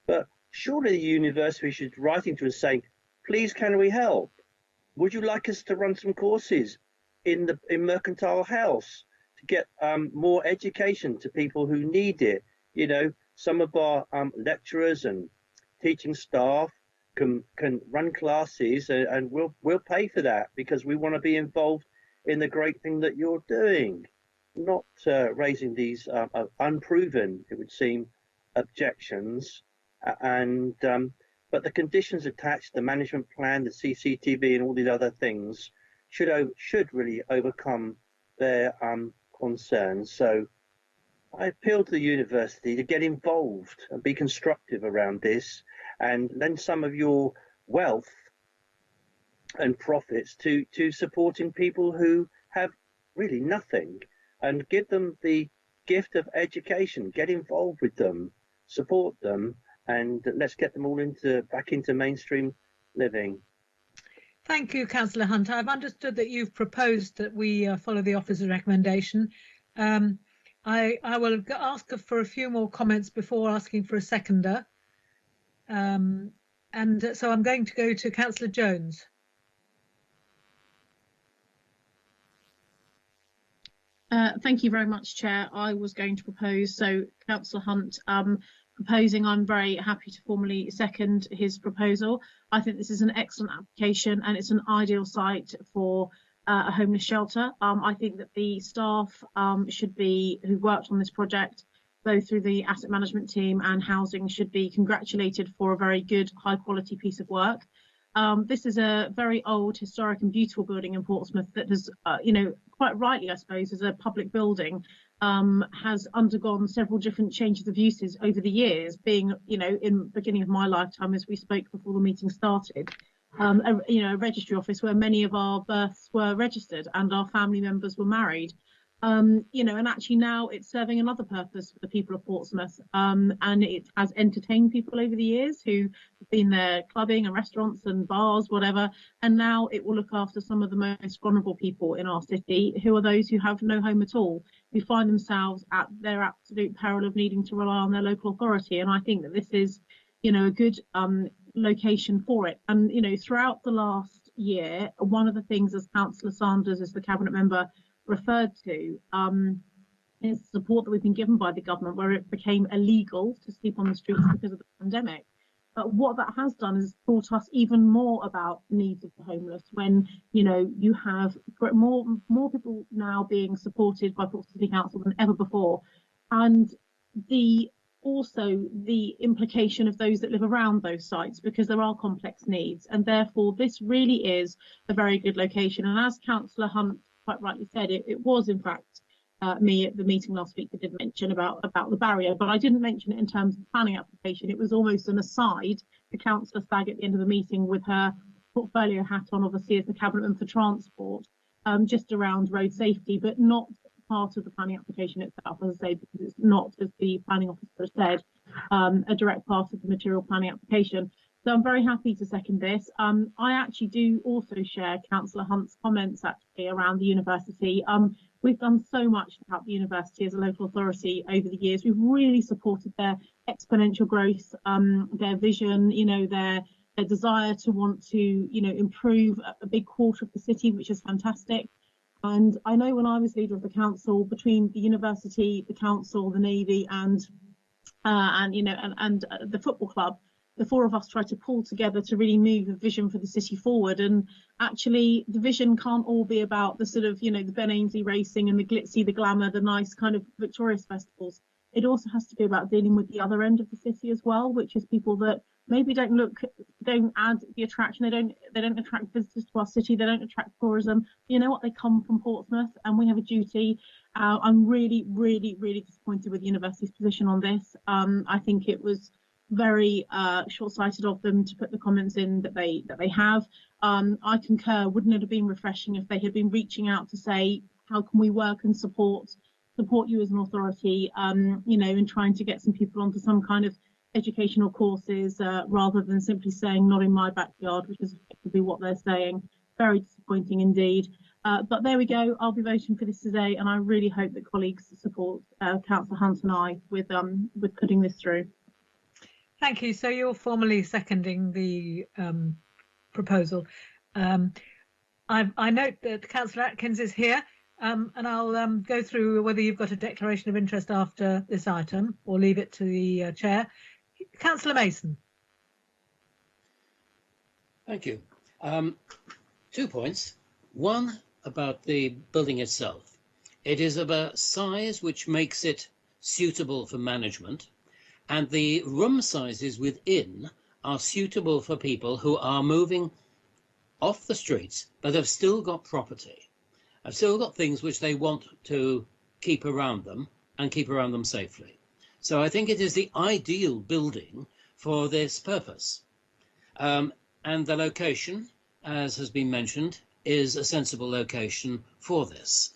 But surely the university should writing to us saying, please, can we help? Would you like us to run some courses in mercantile health? Get more education to people who need it. You know, some of our lecturers and teaching staff can run classes, and we'll pay for that because we want to be involved in the great thing that you're doing, not raising these unproven, it would seem, objections. But the conditions attached, the management plan, the CCTV, and all these other things should really overcome their concerns. So I appeal to the university to get involved and be constructive around this, and lend some of your wealth and profits to supporting people who have really nothing, and give them the gift of education. Get involved with them, support them, and let's get them all back into mainstream living. Thank you, Councillor Hunt. I've understood that you've proposed that we follow the officer's recommendation. I will ask for a few more comments before asking for a seconder. And so I'm going to go to Councillor Jones. Thank you very much, Chair. I was going to propose, so Councillor Hunt proposing, I'm very happy to formally second his proposal. I think this is an excellent application, and it's an ideal site for a homeless shelter. I think that the staff who worked on this project, both through the asset management team and housing, should be congratulated for a very good, high quality piece of work. This is a very old, historic and beautiful building in Portsmouth that has, quite rightly, I suppose, as a public building, has undergone several different changes of uses over the years, being, in the beginning of my lifetime, as we spoke before the meeting started, a registry office where many of our births were registered and our family members were married. And actually now it's serving another purpose for the people of Portsmouth, and it has entertained people over the years who have been there clubbing and restaurants and bars, whatever, and now it will look after some of the most vulnerable people in our city, who are those who have no home at all, who find themselves at their absolute peril of needing to rely on their local authority. And I think that this is, a good location for it. And, throughout the last year, one of the things, as Councillor Sanders, as the Cabinet member, referred to, is the support that we've been given by the government, where it became illegal to sleep on the streets because of the pandemic. But what that has done is taught us even more about the needs of the homeless, when you have more people now being supported by Portsmouth City Council than ever before, and also the implication of those that live around those sites, because there are complex needs, and therefore this really is a very good location. And as Councillor Hunt quite rightly said, it was in fact me at the meeting last week that did mention about the barrier, but I didn't mention it in terms of the planning application. It was almost an aside to Councillor Stagg at the end of the meeting, with her portfolio hat on, obviously as the Cabinet Member for Transport, just around road safety, but not part of the planning application itself, as I say, because it's not, as the planning officer said, a direct part of the material planning application. So I'm very happy to second this. I actually do also share Councillor Hunt's comments actually around the university. We've done so much to help the university as a local authority over the years. We've really supported their exponential growth, their vision, their desire to want to, improve a big quarter of the city, which is fantastic. And I know when I was leader of the council, between the university, the council, the Navy, and the football club, the four of us tried to pull together to really move a vision for the city forward. And actually, the vision can't all be about the sort of, the Ben Ainsley racing and the glitzy, the glamour, the nice kind of victorious festivals. It also has to be about dealing with the other end of the city as well, which is people that maybe don't add the attraction. They don't attract visitors to our city. They don't attract tourism. You know what? They come from Portsmouth, and we have a duty. I'm really, really, really disappointed with the university's position on this. I think it was very short-sighted of them to put the comments in that they have. I concur. Wouldn't it have been refreshing if they had been reaching out to say, how can we work and support you as an authority, in trying to get some people onto some kind of educational courses, rather than simply saying not in my backyard, which is effectively what they're saying. Very disappointing indeed. But there we go. I'll be voting for this today, and I really hope that colleagues support Councillor Hunt and I with putting this through. Thank you. So you're formally seconding the proposal. I note that Councillor Atkins is here, and I'll go through whether you've got a declaration of interest after this item or leave it to the chair. Councillor Mason. Thank you. 2 points. One, about the building itself. It is of a size which makes it suitable for management, and the room sizes within are suitable for people who are moving off the streets but have still got property, have still got things which they want to keep around them and keep around them safely. So I think it is the ideal building for this purpose. And the location, as has been mentioned, is a sensible location for this.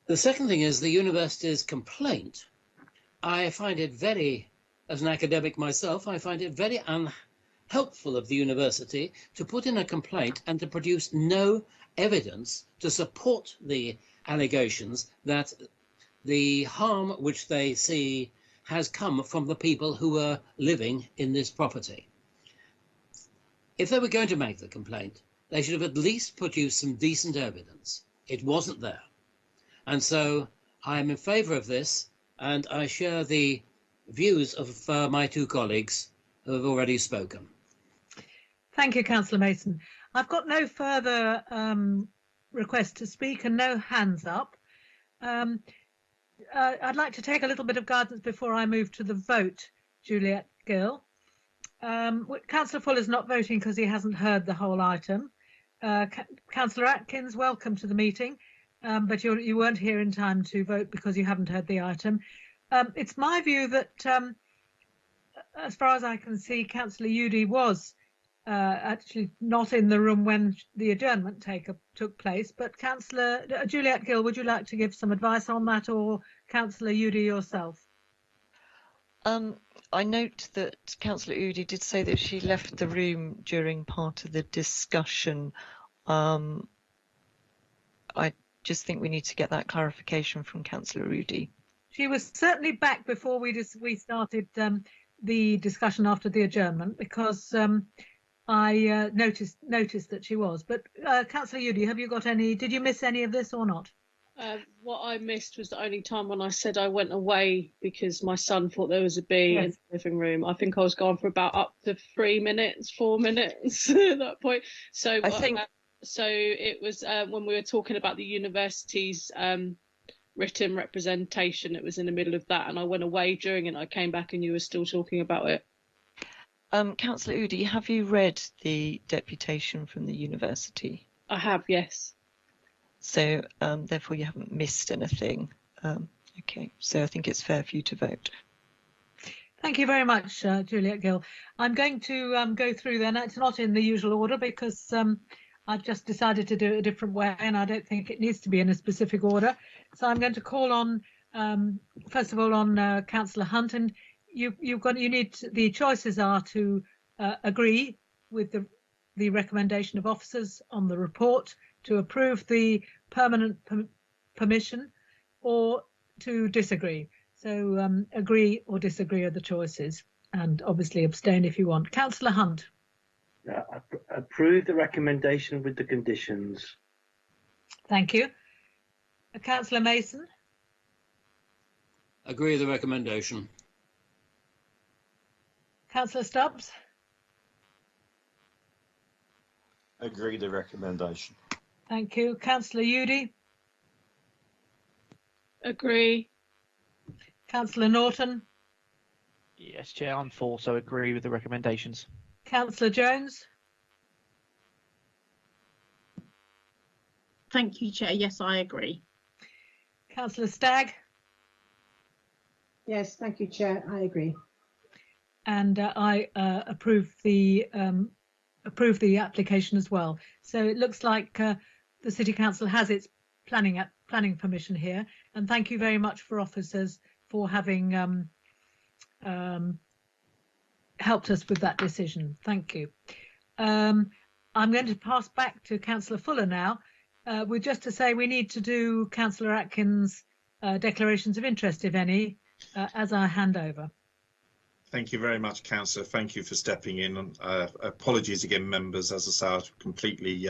The second thing is the university's complaint. I find it very, as an academic myself, I find it very unhelpful of the university to put in a complaint and to produce no evidence to support the allegations that the harm which they see has come from the people who are living in this property. If they were going to make the complaint, they should have at least produced some decent evidence. It wasn't there. And so I am in favour of this, and I share the views of my two colleagues who have already spoken. Thank you, Councillor Mason. I've got no further requests to speak and no hands up. I'd like to take a little bit of guidance before I move to the vote, Juliet Gill. Councillor Fuller's not voting because he hasn't heard the whole item. Councillor Atkins, welcome to the meeting, but you weren't here in time to vote because you haven't heard the item. It's my view that, as far as I can see, Councillor Udy was actually not in the room when the adjournment took place, but Councillor Juliet Gill, would you like to give some advice on that, or Councillor Udy yourself? I note that Councillor Udy did say that she left the room during part of the discussion. just think we need to get that clarification from Councillor Rudy. She was certainly back before we started the discussion after the adjournment, because I noticed that she was. But Councillor Udy, have you got any? Did you miss any of this or not? What I missed was the only time when I said I went away because my son thought there was a bee in the living room. I think I was gone for about up to 4 minutes at that point. So I think so it was when we were talking about the university's written representation. It was in the middle of that, and I went away during it. And I came back, and you were still talking about it. Councillor Udy, have you read the deputation from the university? I have, yes. So therefore you haven't missed anything. Okay, so I think it's fair for you to vote. Thank you very much, Juliet Gill. I'm going to go through then. It's not in the usual order because I've just decided to do it a different way, and I don't think it needs to be in a specific order. So I'm going to call on, first of all, on Councillor Hunt, and you need the choices are to agree with the recommendation of officers on the report, to approve the permanent permission, or to disagree. So agree or disagree are the choices, and obviously abstain if you want. Councillor Hunt. Approve the recommendation with the conditions. Thank you. Councillor Mason. Agree with the recommendation. Councillor Stubbs. Agree the recommendation. Thank you. Councillor Udy. Agree. Councillor Norton. Yes, Chair, I'm for, so agree with the recommendations. Councillor Jones. Thank you, Chair. Yes, I agree. Councillor Stagg. Yes, thank you, Chair. I agree. And I approve the application as well. So it looks like the City Council has its planning permission here. And thank you very much for officers for having helped us with that decision. Thank you. I'm going to pass back to Councillor Fuller now, with just to say we need to do Councillor Atkins' declarations of interest, if any, as I hand over. Thank you very much, Councillor. Thank you for stepping in. Apologies again, members. As I say, I completely,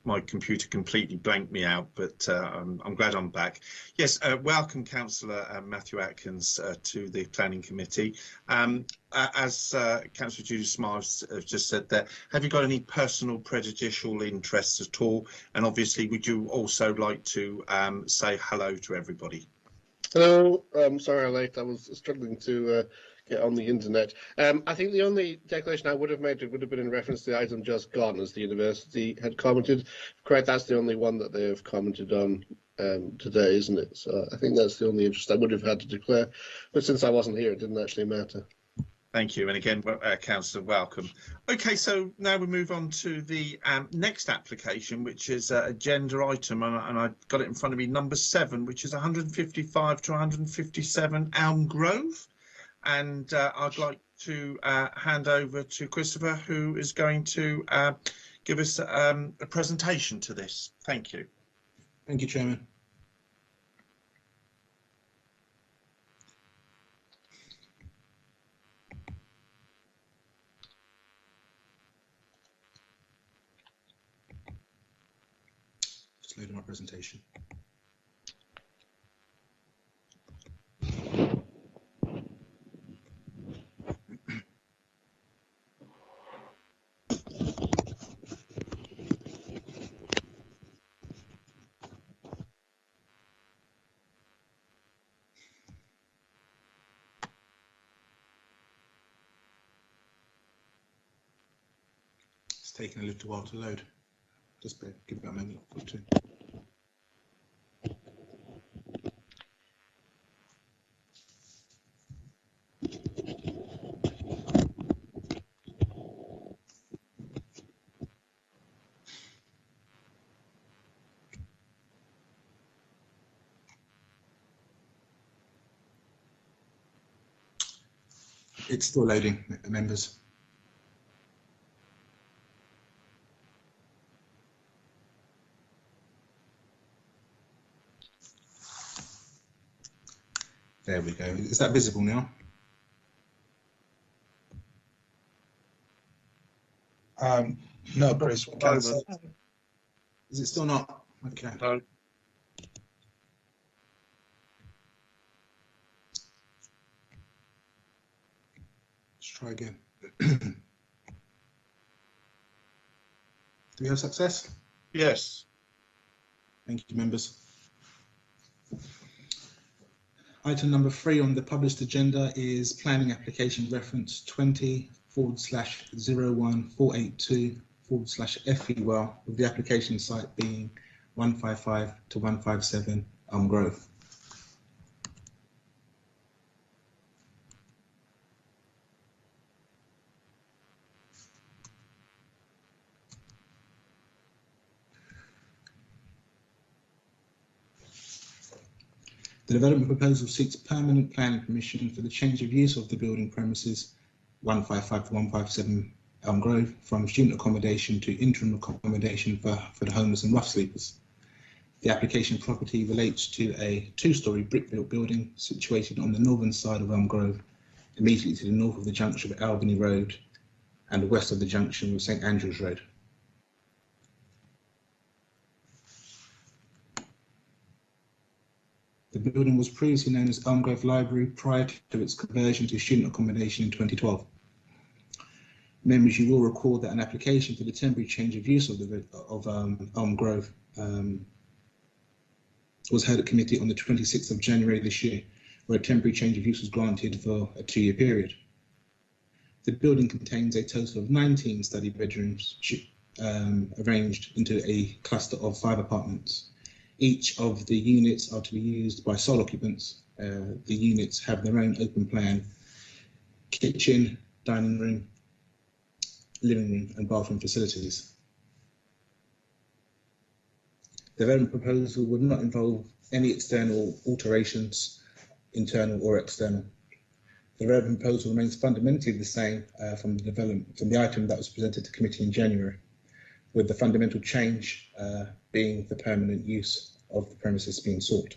my computer completely blanked me out, but I'm glad I'm back. Yes, welcome, Councillor Matthew Atkins, to the Planning Committee. As Councillor Judy Smiles has just said there, have you got any personal prejudicial interests at all? And obviously, would you also like to say hello to everybody? Hello, sorry I'm late. I was struggling to get on the internet. I think the only declaration I would have made would have been in reference to the item just gone, as the university had commented. Correct, that's the only one that they have commented on today, isn't it? So I think that's the only interest I would have had to declare. But since I wasn't here, it didn't actually matter. Thank you. And again, Councillor, welcome. OK, so now we move on to the next application, which is a agenda item. And I got it in front of me, number 7, which is 155 to 157 Elm Grove. And I'd like to hand over to Christopher, who is going to give us a presentation to this. Thank you. Thank you, Chairman. Just loading my presentation. It's taking a little while to load. Just give it a moment or two. It's still loading, members. There we go. Is that visible now? No, Chris. Is it still not? Okay. No. Let's try again. Do we have success? Yes. Thank you, members. Item number 3 on the published agenda is planning application reference 20/01482/FEWELL, with the application site being 155 to 157 Elm Grove. The development proposal seeks permanent planning permission for the change of use of the building premises 155 to 157 Elm Grove from student accommodation to interim accommodation for the homeless and rough sleepers. The application property relates to a 2-storey brick-built building situated on the northern side of Elm Grove, immediately to the north of the junction of Albany Road and west of the junction with St Andrews Road. The building was previously known as Elm Grove Library prior to its conversion to student accommodation in 2012. Members, you will recall that an application for the temporary change of use of Elm Grove was held at committee on the 26th of January this year, where a temporary change of use was granted for a 2-year period. The building contains a total of 19 study bedrooms arranged into a cluster of 5 apartments. Each of the units are to be used by sole occupants. The units have their own open plan kitchen, dining room, living room and bathroom facilities. The development proposal would not involve any external alterations, internal or external. The development proposal remains fundamentally the same from the item that was presented to committee in January, with the fundamental change being the permanent use of the premises being sought.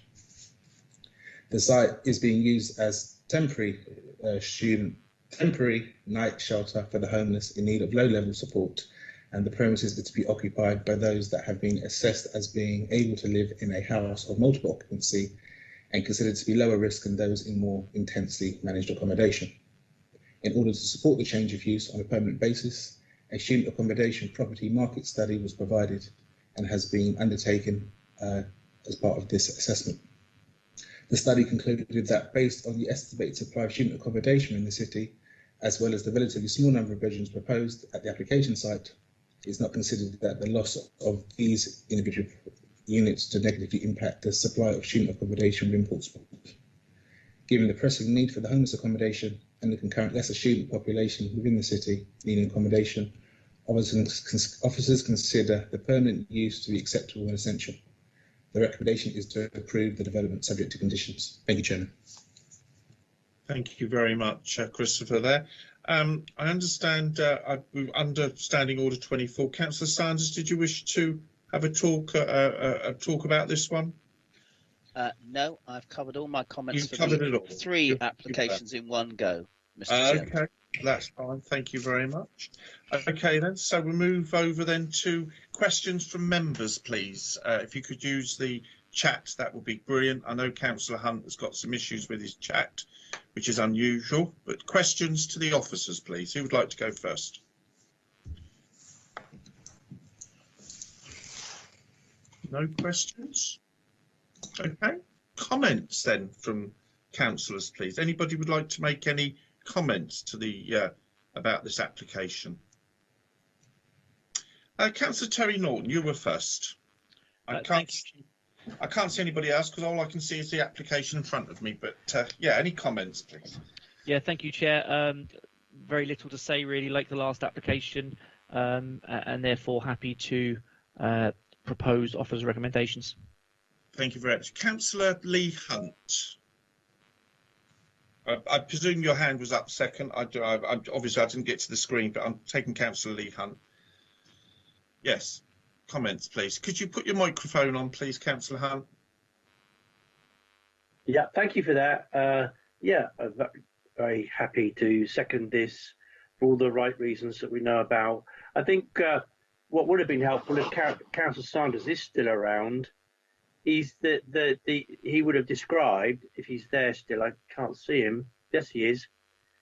The site is being used as temporary night shelter for the homeless in need of low-level support, and the premises are to be occupied by those that have been assessed as being able to live in a house of multiple occupancy and considered to be lower risk than those in more intensely managed accommodation. In order to support the change of use on a permanent basis, a student accommodation property market study was provided and has been undertaken as part of this assessment. The study concluded that based on the estimated supply of student accommodation in the city, as well as the relatively small number of bedrooms proposed at the application site, it's not considered that the loss of these individual units to negatively impact the supply of student accommodation within Portsmouth. Given the pressing need for the homeless accommodation and the concurrent lesser student population within the city needing accommodation, officers consider the permanent use to be acceptable and essential. The recommendation is to approve the development subject to conditions. Thank you, Chairman. Thank you very much, Christopher. There, I understand. Under Standing Order 24, Councillor Sanders, did you wish to have a talk about this one? No, I've covered all my comments. You've for covered the it all. 3 applications in one go, Mr. Chairman. Okay, that's fine. Thank you very much. Okay, then, so we'll move over then to questions from members, please. If you could use the chat, that would be brilliant. I know Councillor Hunt has got some issues with his chat, which is unusual, but questions to the officers, please. Who would like to go first? No questions? Okay, comments then from councillors, please. Anybody would like to make any comments to the about this application? Councillor Terry Norton, you were first. I can't see anybody else because all I can see is the application in front of me. But yeah, any comments, please? Yeah, thank you, Chair. Very little to say really, like the last application, and therefore happy to propose offers recommendations. Thank you very much. Councillor Lee Hunt. I presume your hand was up second. Obviously I didn't get to the screen, but I'm taking Councillor Lee Hunt. Yes, comments, please. Could you put your microphone on, please, Councillor Hunt? Yeah, thank you for that. Yeah, I'm very happy to second this for all the right reasons that we know about. I think what would have been helpful if Councillor Sanders is still around is that he would have described, if he's there still, I can't see him. Yes, he is.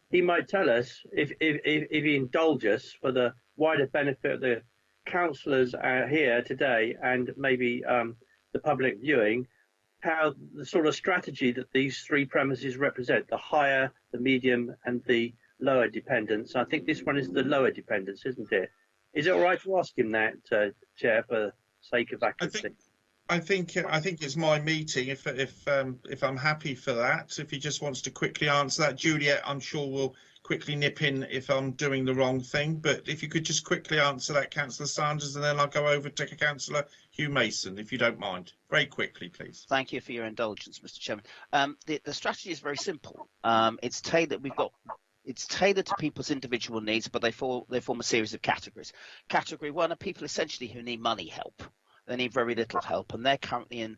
He might tell us if he indulge us for the wider benefit of the councillors here today and maybe the public viewing, how the sort of strategy that these three premises represent, the higher, the medium and the lower dependence. I think this one is the lower dependence, isn't it? Is it all right to ask him that, Chair, for the sake of accuracy? I think it's my meeting. If I'm happy for that, if he just wants to quickly answer that, Juliet, I'm sure will quickly nip in if I'm doing the wrong thing. But if you could just quickly answer that, Councillor Sanders, and then I'll go over to Councillor Hugh Mason, if you don't mind, very quickly, please. Thank you for your indulgence, Mr. Chairman. The strategy is very simple. It's tailored. It's tailored to people's individual needs, but they form a series of categories. Category one are people essentially who need money help. They need very little help, and they're currently in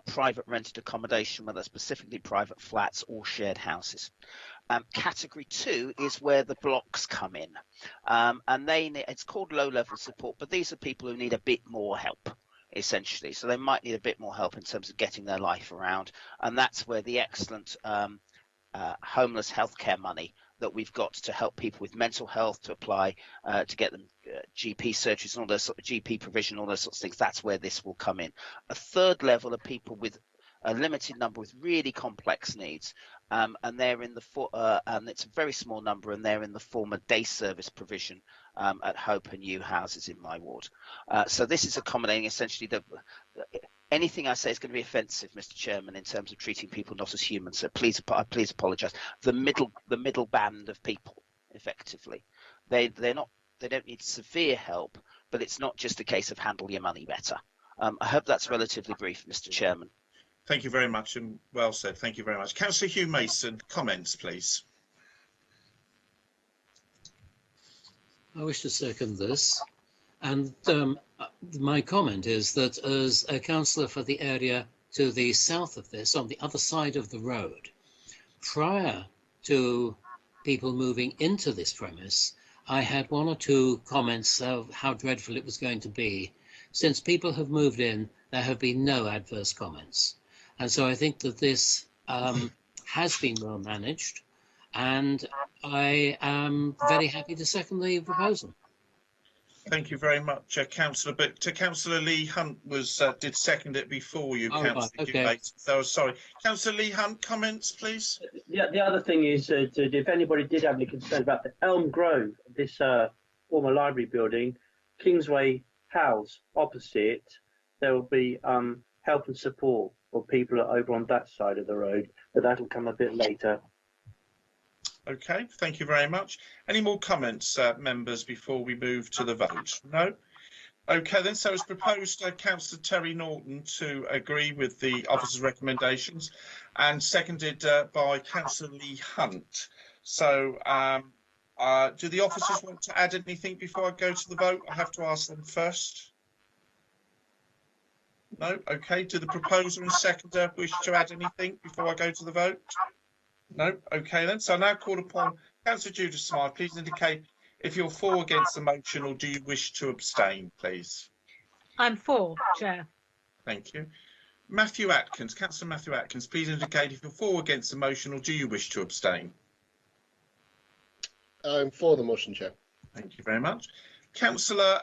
private rented accommodation, whether specifically private flats or shared houses. Category two is where the blocks come in, and it's called low-level support, but these are people who need a bit more help, essentially. So they might need a bit more help in terms of getting their life around, and that's where the excellent homeless healthcare money that we've got to help people with mental health to apply to get them GP surgeries and all those sort of GP provision, all those sorts of things. That's where this will come in. A third level are people with a limited number with really complex needs, and they're in the and it's a very small number, and they're in the form of day service provision at Hope and New Houses in my ward. So this is accommodating essentially anything I say is going to be offensive, Mr. Chairman, in terms of treating people not as humans. So please apologise. The middle band of people, effectively, they don't need severe help, but it's not just a case of handle your money better. I hope that's relatively brief, Mr. Chairman. Thank you very much, and well said. Thank you very much. Councillor Hugh Mason, comments, please. I wish to second this, and my comment is that as a councillor for the area to the south of this, on the other side of the road, prior to people moving into this premise, I had one or two comments of how dreadful it was going to be. Since people have moved in, there have been no adverse comments. And so I think that this has been well managed, and I am very happy to second the proposal. Thank you very much, Councillor. But Councillor Lee Hunt did second it before you, oh, Councillor. right, okay. So sorry, Councillor Lee Hunt, comments, please. Yeah, the other thing is, if anybody did have any concern about the Elm Grove, this former library building, Kingsway House opposite, there will be help and support for people over on that side of the road, but that'll come a bit later. Okay, thank you very much. Any more comments, members, before we move to the vote? No? Okay, then, so as proposed, Councillor Terry Norton to agree with the officer's recommendations, and seconded by Councillor Lee Hunt. So do the officers want to add anything before I go to the vote? I have to ask them first. No? Okay, do the proposer and seconder wish to add anything before I go to the vote? No? Okay then, so I now call upon Councillor Judith Smythe. Please indicate if you're for or against the motion, or do you wish to abstain, please? I'm for, Chair. Thank you. Matthew Atkins, Councillor Matthew Atkins, please indicate if you're for or against the motion, or do you wish to abstain? I'm for the motion, Chair. Thank you very much. Councillor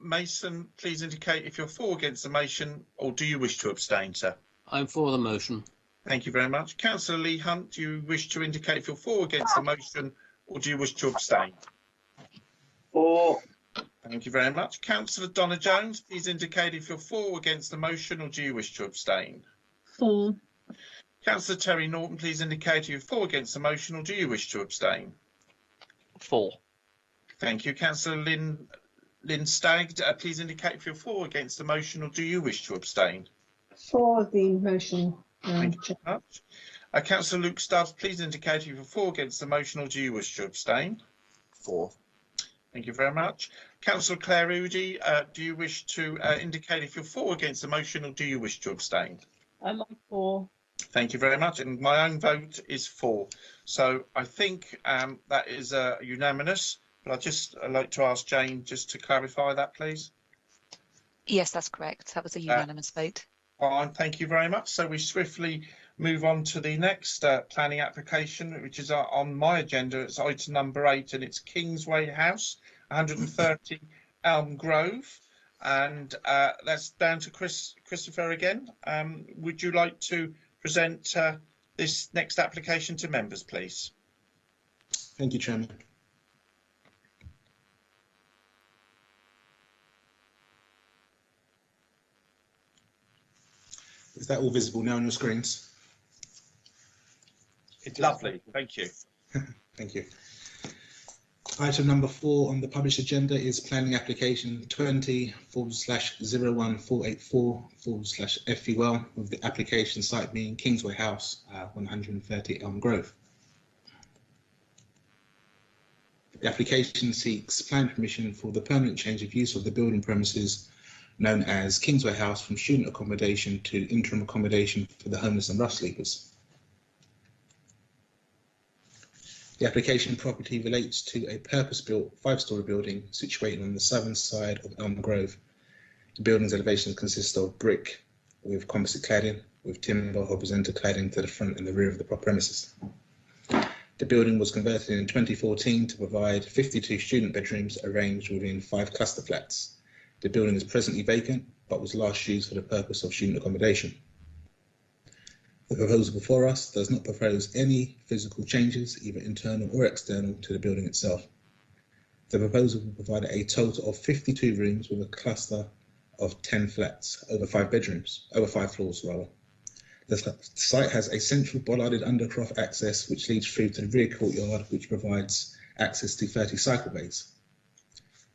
Mason, please indicate if you're for or against the motion, or do you wish to abstain, sir? I'm for the motion. Thank you very much. Councillor Lee Hunt, do you wish to indicate if you're for or against the motion, or do you wish to abstain? For. Thank you very much. Councillor Donna Jones, please indicate if you're for or against the motion, or do you wish to abstain? For. Councillor Terry Norton, please indicate if you're for or against the motion, or do you wish to abstain? For. Thank you. Councillor Lynn Stagg, please indicate if you're for or against the motion, or do you wish to abstain? For the motion. Thank you very much. Councillor Luke Stubbs, please indicate if you're for or against the motion, or do you wish to abstain? For. Thank you very much. Councillor Claire Udy, do you wish to indicate if you're for or against the motion, or do you wish to abstain? I'm for. Thank you very much. And my own vote is for. So I think that is unanimous. But I'd like to ask Jane just to clarify that, please. Yes, that's correct. That was a unanimous vote. Fine, thank you very much. So we swiftly move on to the next planning application, which is on my agenda. It's item number 8, and it's Kingsway House, 130 Elm Grove. And that's down to Christopher again. Would you like to present this next application to members, please? Thank you, Chairman. Is that all visible now on your screens? It's lovely. Thank you. Thank you. Item number 4 on the published agenda is planning application 20/01484/FUL, with the application site being Kingsway House, 130 Elm Grove. The application seeks planning permission for the permanent change of use of the building premises known as Kingsway House from student accommodation to interim accommodation for the homeless and rough sleepers. The application property relates to a purpose-built 5-storey building situated on the southern side of Elm Grove. The building's elevation consists of brick with composite cladding, with timber horizontal cladding to the front and the rear of the premises. The building was converted in 2014 to provide 52 student bedrooms arranged within 5 cluster flats. The building is presently vacant, but was last used for the purpose of student accommodation. The proposal before us does not propose any physical changes, either internal or external, to the building itself. The proposal will provide a total of 52 rooms with a cluster of 10 flats over 5 floors rather. The site has a central bollarded undercroft access which leads through to the rear courtyard, which provides access to 30 cycle bays.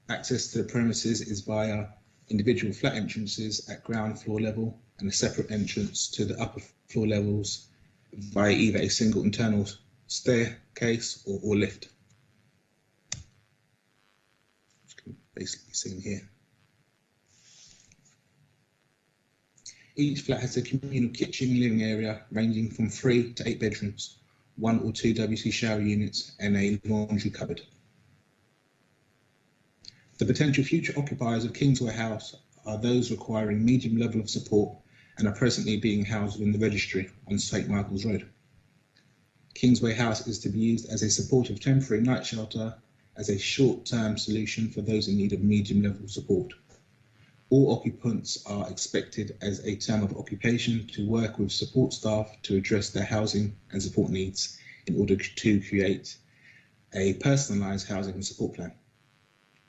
Access to the premises is via individual flat entrances at ground floor level and a separate entrance to the upper floor levels via either a single internal staircase or lift. Which can basically be seen here. Each flat has a communal kitchen and living area ranging from 3 to 8 bedrooms, 1 or 2 WC shower units and a laundry cupboard. The potential future occupiers of Kingsway House are those requiring medium level of support and are presently being housed within the registry on St Michael's Road. Kingsway House is to be used as a supportive temporary night shelter as a short-term solution for those in need of medium level support. All occupants are expected as a term of occupation to work with support staff to address their housing and support needs in order to create a personalised housing and support plan.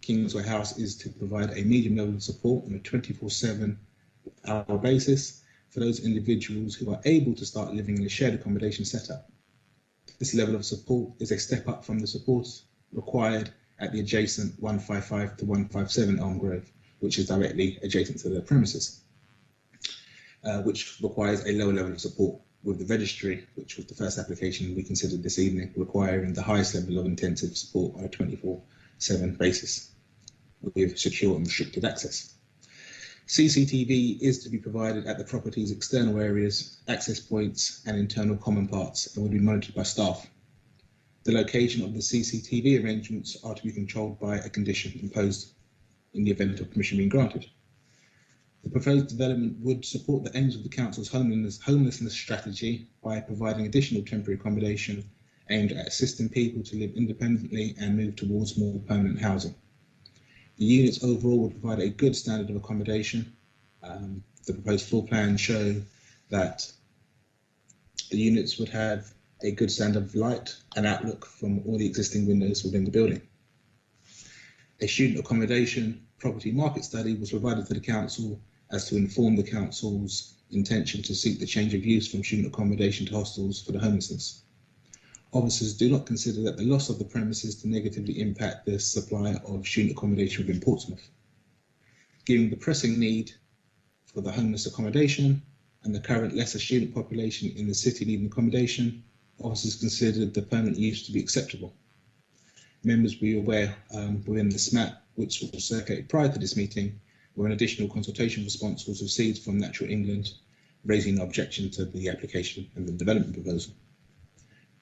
Kingsway House is to provide a medium level of support on a 24/7-hour basis for those individuals who are able to start living in a shared accommodation setup. This level of support is a step up from the support required at the adjacent 155 to 157 Elm Grove, which is directly adjacent to the premises, which requires a lower level of support, with the registry, which was the first application we considered this evening, requiring the highest level of intensive support on a 24/7 basis with secure and restricted access. CCTV is to be provided at the property's external areas, access points and internal common parts, and will be monitored by staff. The location of the CCTV arrangements are to be controlled by a condition imposed in the event of permission being granted. The proposed development would support the aims of the Council's homelessness strategy by providing additional temporary accommodation aimed at assisting people to live independently and move towards more permanent housing. The units overall would provide a good standard of accommodation. The proposed floor plans show that the units would have a good standard of light and outlook from all the existing windows within the building. A student accommodation property market study was provided to the Council as to inform the Council's intention to seek the change of use from student accommodation to hostels for the homelessness. Officers do not consider that the loss of the premises to negatively impact the supply of student accommodation within Portsmouth. Given the pressing need for the homeless accommodation and the current lesser student population in the city needing accommodation, officers considered the permanent use to be acceptable. Members will be aware within the SMAT, which was circulated prior to this meeting, where an additional consultation response was received from Natural England raising no objection to the application and the development proposal.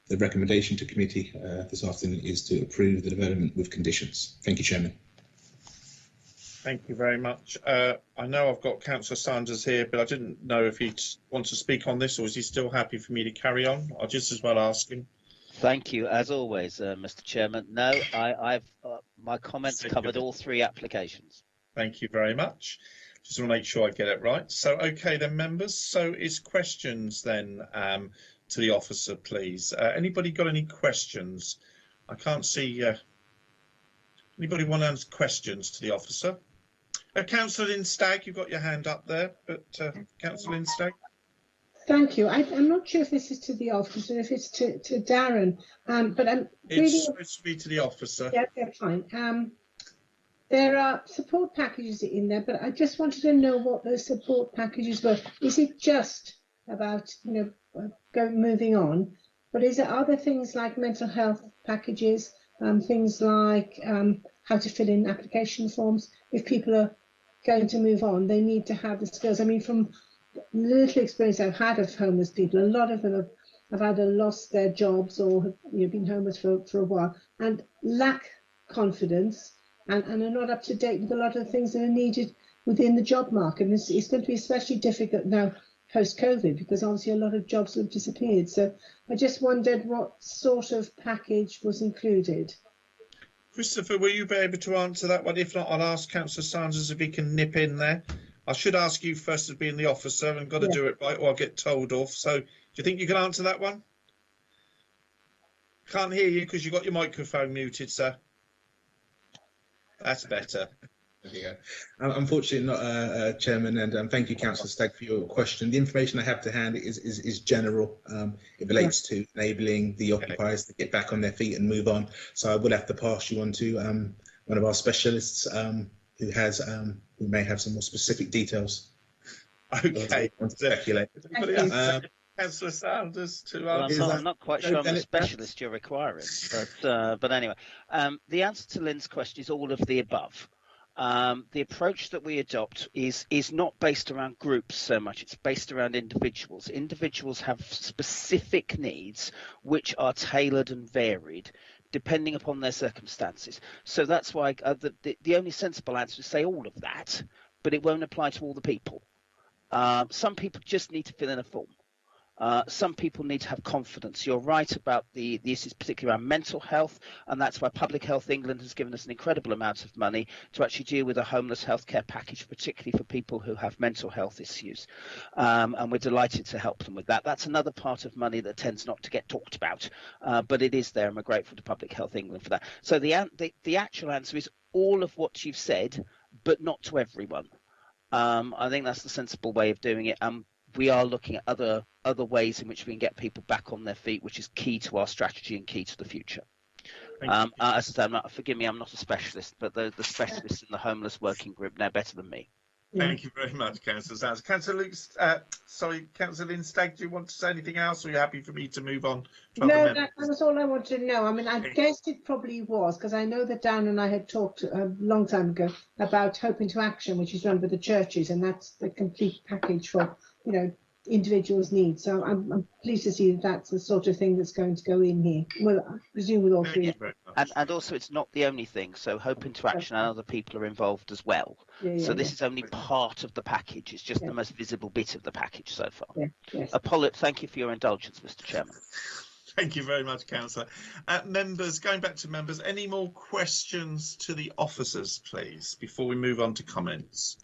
The recommendation to committee this afternoon is to approve the development with conditions. Thank you, Chairman. Thank you very much. I know I've got Councillor Sanders here, but I didn't know if he'd want to speak on this, or is he still happy for me to carry on? I'll just as well ask him. Thank you, as always, Mr. Chairman. No, I've my comments covered all three applications. Thank you very much. Just want to make sure I get it right. So, okay then, members. So, is questions then to the officer, please? Anybody got any questions? I can't see. Anybody want to ask questions to the officer? Councillor Lynn-Stagg, you've got your hand up there, but Councillor Lynn-Stagg. Thank you. I'm not sure if this is to the officer, if it's to Darren, but I'm really... It's supposed to be to the officer. Yeah, fine. There are support packages in there, but I just wanted to know what those support packages were. Is it just about, moving on, but is there other things like mental health packages, things like how to fill in application forms? If people are going to move on, they need to have the skills. I mean, from little experience I've had of homeless people, a lot of them have either lost their jobs or have been homeless for a while and lack confidence and are not up to date with a lot of the things that are needed within the job market. And it's going to be especially difficult now post-COVID because obviously a lot of jobs have disappeared. So I just wondered what sort of package was included. Christopher, will you be able to answer that one? If not, I'll ask Councillor Sanders if he can nip in there. I should ask you first as being the officer and got to do it right or I'll get told off. So do you think you can answer that one? Can't hear you because you've got your microphone muted, sir. That's better. There you go. Unfortunately not, Chairman, and thank you, Councillor Stagg, for your question. The information I have to hand is general. It relates to enabling the occupiers to get back on their feet and move on. So I will have to pass you on to one of our specialists who may have some more specific details. Okay. Speculate. Councillor Sanders to well, answer. I'm not quite sure I'm the specialist you're requiring, but anyway, the answer to Lynn's question is all of the above. The approach that we adopt is not based around groups so much, it's based around individuals. Individuals have specific needs which are tailored and varied depending upon their circumstances. So that's why the only sensible answer is say all of that, but it won't apply to all the people. Some people just need to fill in a form. Some people need to have confidence. You're right about the issues, particularly around mental health, and that's why Public Health England has given us an incredible amount of money to actually deal with a homeless healthcare package, particularly for people who have mental health issues. And we're delighted to help them with that. That's another part of money that tends not to get talked about, but it is there, and we're grateful to Public Health England for that. So the actual answer is all of what you've said, but not to everyone. I think that's the sensible way of doing it. We are looking at other ways in which we can get people back on their feet, which is key to our strategy and key to the future. As I say, forgive me, I'm not a specialist, but the specialists in the homeless working group know better than me. Thank you very much, Councillor Sanders. Councillor Lynn-Stagg, do you want to say anything else, or are you happy for me to move on? No, that was all I wanted to know. I mean, I guessed it probably was, because I know that Darren and I had talked a long time ago about Hope into Action, which is run by the churches, and that's the complete package for individuals' needs. So I'm pleased to see that that's the sort of thing that's going to go in here. Well, I presume with all three. And also, it's not the only thing. So Hope into Action and other people are involved as well. So this is only part of the package. It's just the most visible bit of the package so far. Thank you for your indulgence, Mr. Chairman. Thank you very much, Councillor. Members, going back to members, any more questions to the officers, please, before we move on to comments?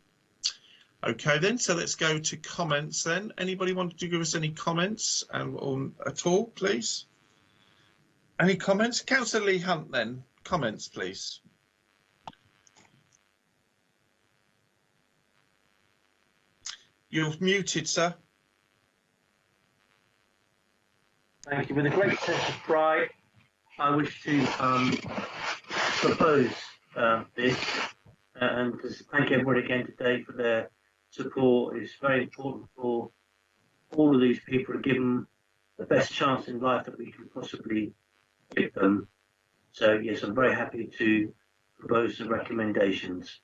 Okay then, so let's go to comments then. Anybody want to give us any comments at all, please? Any comments? Councillor Lee Hunt then, comments please. You're muted, sir. Thank you. With a great sense of pride, I wish to propose this and to thank everybody again today for their support. It's very important for all of these people to give them the best chance in life that we can possibly give them. So yes, I'm very happy to propose the recommendations.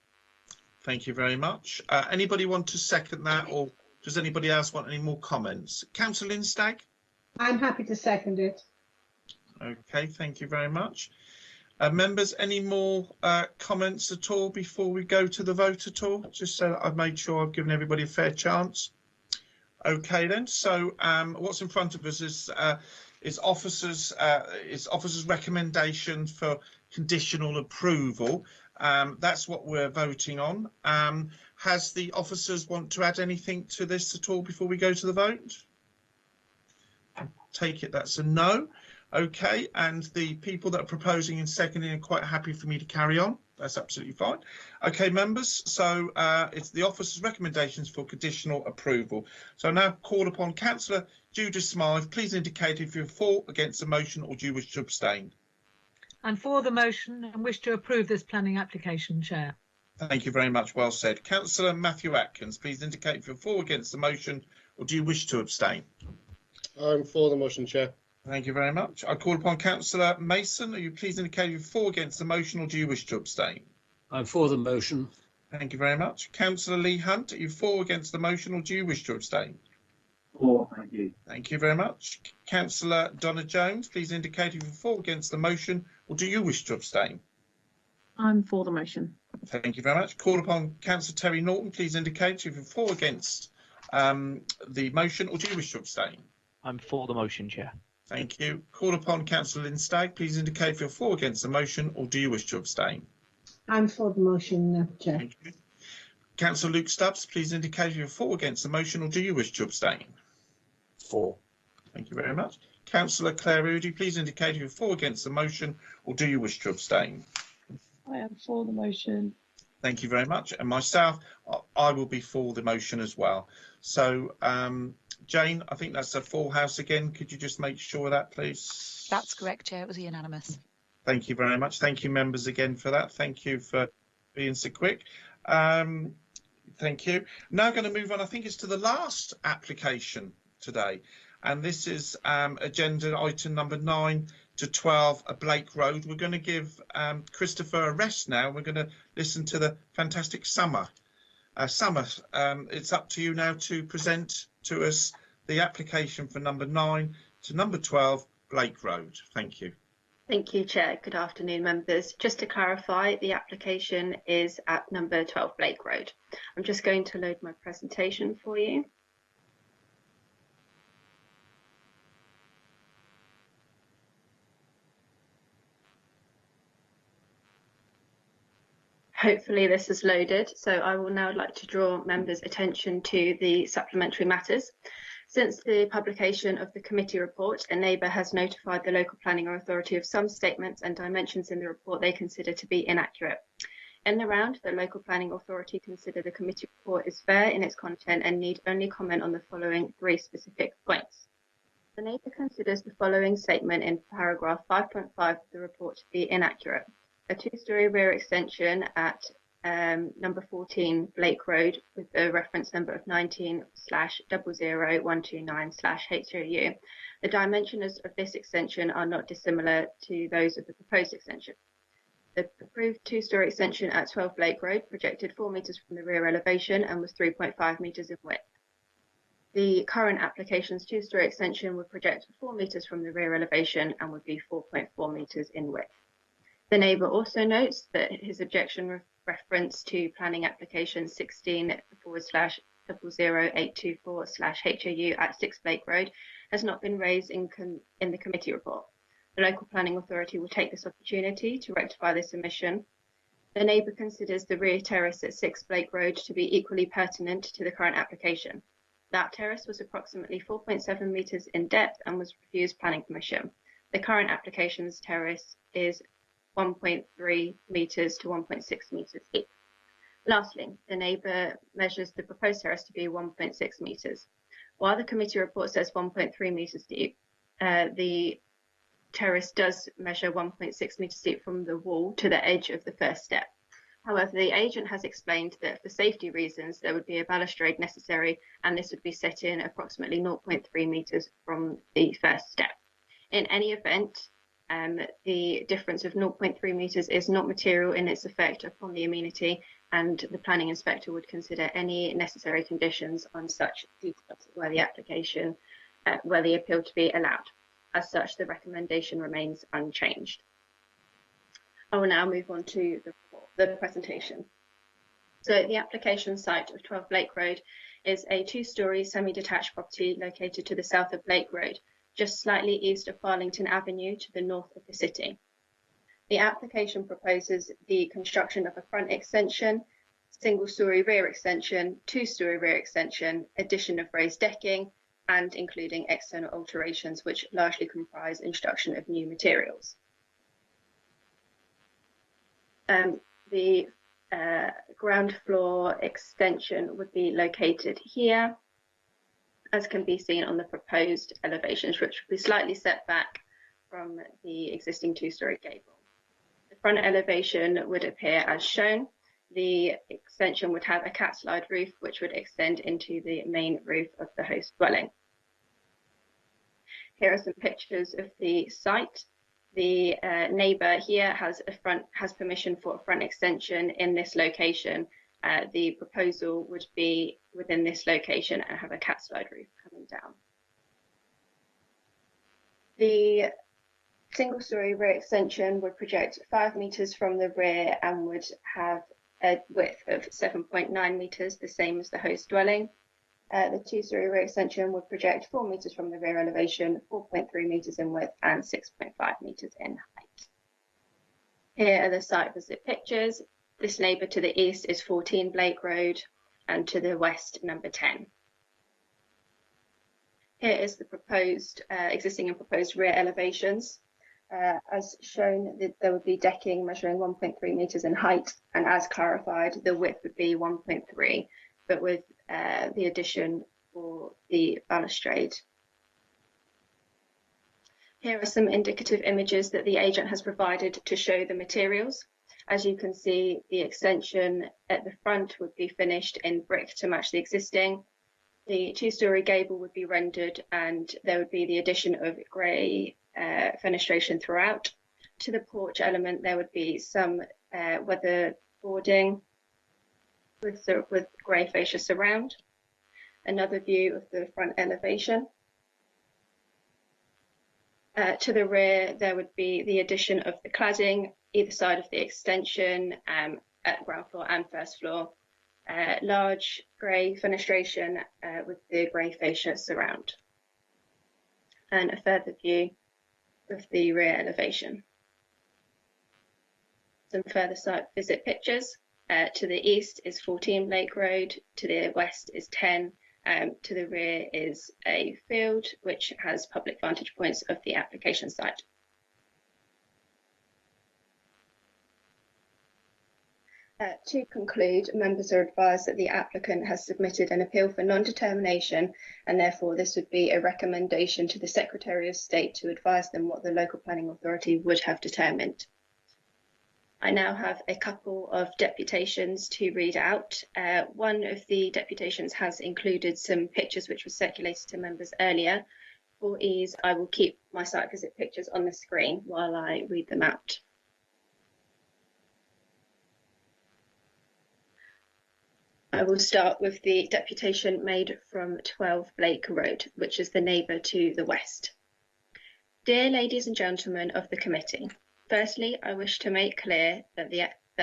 Thank you very much. Anybody want to second that or Does anybody else want any more comments? Councillor Lindstag? I'm happy to second it. Okay, thank you very much. Members, any more comments at all before we go to the vote at all? Just so that I've made sure I've given everybody a fair chance. Okay then, so what's in front of us is officers' recommendation for conditional approval. That's what we're voting on. Has the officers want to add anything to this at all before we go to the vote? Take it that's a no. Okay, and the people that are proposing and seconding are quite happy for me to carry on. That's absolutely fine. Okay, members, so it's the officers' recommendations for conditional approval. So now call upon Councillor Judith Smythe. Please indicate if you're for, against the motion, or do you wish to abstain? I'm for the motion and wish to approve this planning application, Chair. Thank you very much. Well said. Councillor Matthew Atkins, please indicate if you're for, against the motion, or do you wish to abstain? I'm for the motion, Chair. Thank you very much. I call upon Councillor Mason. Are you please indicate if you're for, against the motion, or do you wish to abstain? I'm for the motion. Thank you very much. Councillor Lee Hunt, are you for, against the motion, or do you wish to abstain? For, thank you. Thank you very much. Councillor Donna Jones, please indicate if you're for, against the motion, or do you wish to abstain? I'm for the motion. Thank you very much. Call upon Councillor Terry Norton. Please indicate if you're for, against the motion, or do you wish to abstain? I'm for the motion, Chair. Thank you. Call upon Councillor Lindstag. Please indicate if you're for, against the motion, or do you wish to abstain? I'm for the motion, Chair. Thank you. Councillor Luke Stubbs, please indicate if you're for, against the motion, or do you wish to abstain? For. Thank you very much. Councillor Claire Rudy, please indicate if you're for, against the motion, or do you wish to abstain? I am for the motion. Thank you very much. And myself, I will be for the motion as well. So, Jane, I think that's a full house again. Could you just make sure of that, please? That's correct, Chair. It was unanimous. Thank you very much. Thank you, members, again for that. Thank you for being so quick. Thank you. Now going to move on, I think it's to the last application today. And this is agenda item number 9 to 12, Blake Road. We're going to give Christopher a rest now. We're going to listen to the fantastic Summer. Summer, it's up to you now to present to us the application for number 9 to number 12, Blake Road. Thank you. Thank you, Chair. Good afternoon, members. Just to clarify, the application is at number 12 Blake Road. I'm just going to load my presentation for you. Hopefully this is loaded, so I will now like to draw members' attention to the supplementary matters. Since the publication of the committee report, a neighbour has notified the local planning authority of some statements and dimensions in the report they consider to be inaccurate. In the round, the local planning authority consider the committee report is fair in its content and need only comment on the following 3 specific points. The neighbour considers the following statement in paragraph 5.5 of the report to be inaccurate. A 2-storey rear extension at number 14 Blake Road with the reference number of 19/00129/HOU. The dimensions of this extension are not dissimilar to those of the proposed extension. The approved 2-storey extension at 12 Blake Road projected 4 metres from the rear elevation and was 3.5 metres in width. The current application's 2-storey extension would project 4 metres from the rear elevation and would be 4.4 metres in width. The neighbour also notes that his objection reference to planning application 16/00824/HOU at 6 Blake Road has not been raised in the committee report. The local planning authority will take this opportunity to rectify this omission. The neighbour considers the rear terrace at 6 Blake Road to be equally pertinent to the current application. That terrace was approximately 4.7 metres in depth and was refused planning permission. The current application's terrace is 1.3 metres to 1.6 metres deep. Lastly, the neighbour measures the proposed terrace to be 1.6 metres. While the committee report says 1.3 metres deep, the terrace does measure 1.6 metres deep from the wall to the edge of the first step. However, the agent has explained that for safety reasons, there would be a balustrade necessary, and this would be set in approximately 0.3 metres from the first step. In any event, the difference of 0.3 metres is not material in its effect upon the amenity, and the planning inspector would consider any necessary conditions on such details where the application, where the appeal to be allowed. As such, the recommendation remains unchanged. I will now move on to the presentation. So the application site of 12 Blake Road is a two-storey semi-detached property located to the south of Blake Road, just slightly east of Farlington Avenue to the north of the city. The application proposes the construction of a front extension, single-storey rear extension, two-storey rear extension, addition of raised decking, and including external alterations which largely comprise introduction of new materials. The ground floor extension would be located here, as can be seen on the proposed elevations, which would be slightly set back from the existing two-storey gable. The front elevation would appear as shown. The extension would have a cat slide roof, which would extend into the main roof of the host dwelling. Here are some pictures of the site. The neighbour here has permission for a front extension in this location. The proposal would be within this location and have a cat slide roof coming down. The single-storey rear extension would project 5 metres from the rear and would have a width of 7.9 metres, the same as the host dwelling. The two-storey rear extension would project 4 metres from the rear elevation, 4.3 metres in width and 6.5 metres in height. Here are the site visit pictures. This neighbour to the east is 14 Blake Road and to the west number 10. Here is the proposed, existing and proposed rear elevations. As shown, there would be decking measuring 1.3 metres in height, and as clarified, the width would be 1.3, but with the addition for the balustrade. Here are some indicative images that the agent has provided to show the materials. As you can see, the extension at the front would be finished in brick to match the existing. The two-storey gable would be rendered, and there would be the addition of grey fenestration throughout. To the porch element, there would be some weather boarding with grey fascia surround. Another view of the front elevation. To the rear, there would be the addition of the cladding either side of the extension at ground floor and first floor. Large grey fenestration with the grey fascia surround. And a further view of the rear elevation. Some further site visit pictures. To the east is 14 Blake Road, to the west is 10, to the rear is a field which has public vantage points of the application site. To conclude, members are advised that the applicant has submitted an appeal for non-determination, and therefore this would be a recommendation to the Secretary of State to advise them what the local planning authority would have determined. I now have a couple of deputations to read out. One of the deputations has included some pictures which were circulated to members earlier. For ease, I will keep my site visit pictures on the screen while I read them out. I will start with the deputation made from 12 Blake Road, which is the neighbour to the west. Dear ladies and gentlemen of the committee, firstly, I wish to make clear that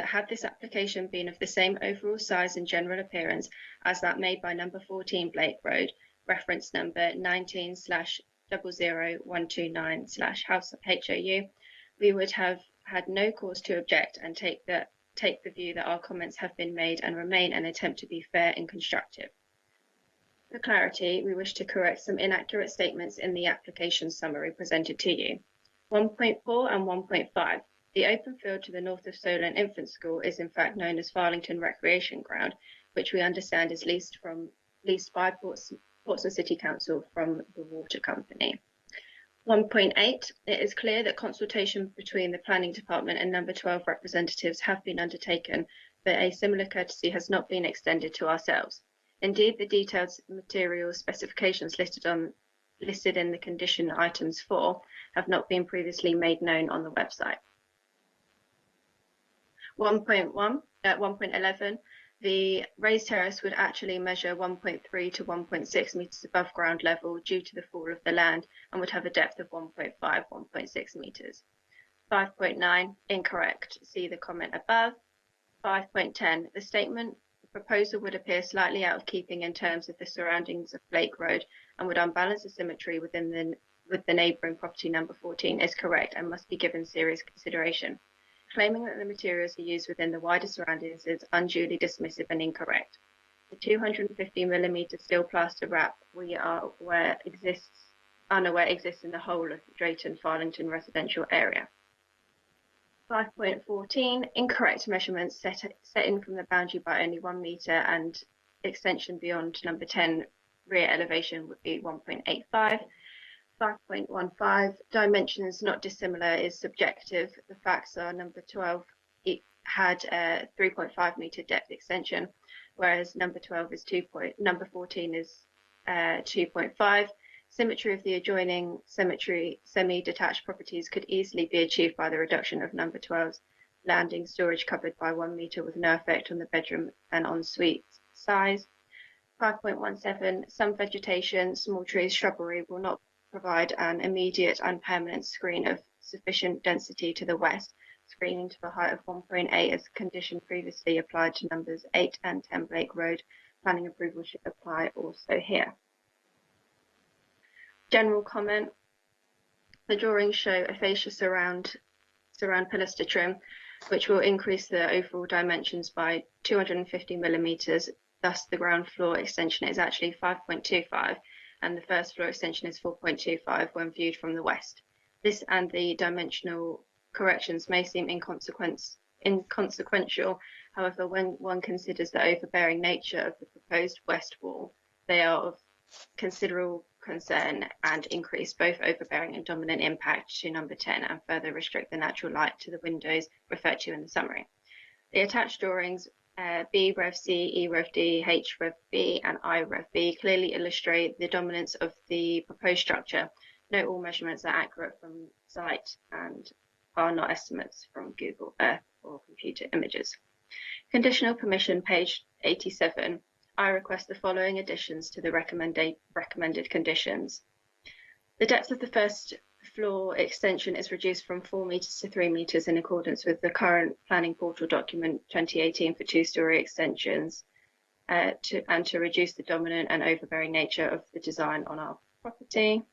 had this application been of the same overall size and general appearance as that made by number 14 Blake Road, reference number 19/00129/House/HOU, we would have had no cause to object and take the view that our comments have been made and remain an attempt to be fair and constructive. For clarity, we wish to correct some inaccurate statements in the application summary presented to you. 1.4 and 1.5. The open field to the north of Solent Infant School is in fact known as Farlington Recreation Ground, which we understand is leased by Portsmouth City Council from the water company. 1.8. It is clear that consultation between the Planning Department and number 12 representatives have been undertaken, but a similar courtesy has not been extended to ourselves. Indeed, the detailed material specifications listed on listed in the condition items 4 have not been previously made known on the website. 1.11, the raised terrace would actually measure 1.3 to 1.6 metres above ground level due to the fall of the land and would have a depth of 1.5, 1.6 metres. 5.9, incorrect. See the comment above. 5.10, the statement, the proposal would appear slightly out of keeping in terms of the surroundings of Blake Road and would unbalance the symmetry with the neighbouring property number 14 is correct and must be given serious consideration. Claiming that the materials are used within the wider surroundings is unduly dismissive and incorrect. The 250mm steel plaster wrap we are unaware exists in the whole of Drayton Farlington residential area. 5.14, incorrect measurements set in from the boundary by only 1 metre and extension beyond number 10 rear elevation would be 1.85. 5.15, dimensions not dissimilar is subjective. The facts are number 12 it had a 3.5 metre depth extension, whereas number 12 is number 14 is 2.5. Symmetry of the adjoining semi-detached properties could easily be achieved by the reduction of number 12's landing storage covered by 1 metre with no effect on the bedroom and ensuite size. 5.17, some vegetation, small trees, shrubbery will not provide an immediate and permanent screen of sufficient density to the west, screening to the height of 1.8 as condition previously applied to numbers 8 and 10 Blake Road. Planning approval should apply also here. General comment. The drawings show a fascia surround pilaster trim, which will increase the overall dimensions by 250mm. Thus, the ground floor extension is actually 5.25, and the first floor extension is 4.25 when viewed from the west. This and the dimensional corrections may seem inconsequential. However, when one considers the overbearing nature of the proposed west wall, they are of considerable concern and increase both overbearing and dominant impact to number 10 and further restrict the natural light to the windows referred to in the summary. The attached drawings B Rev C, E Rev D, H Rev B and I Rev B clearly illustrate the dominance of the proposed structure. Note all measurements are accurate from site and are not estimates from Google Earth or computer images. Conditional permission, page 87. I request the following additions to the recommended conditions. The depth of the first floor extension is reduced from 4 metres to 3 metres in accordance with the current planning portal document 2018 for 2-storey extensions to reduce the dominant and overbearing nature of the design on our property.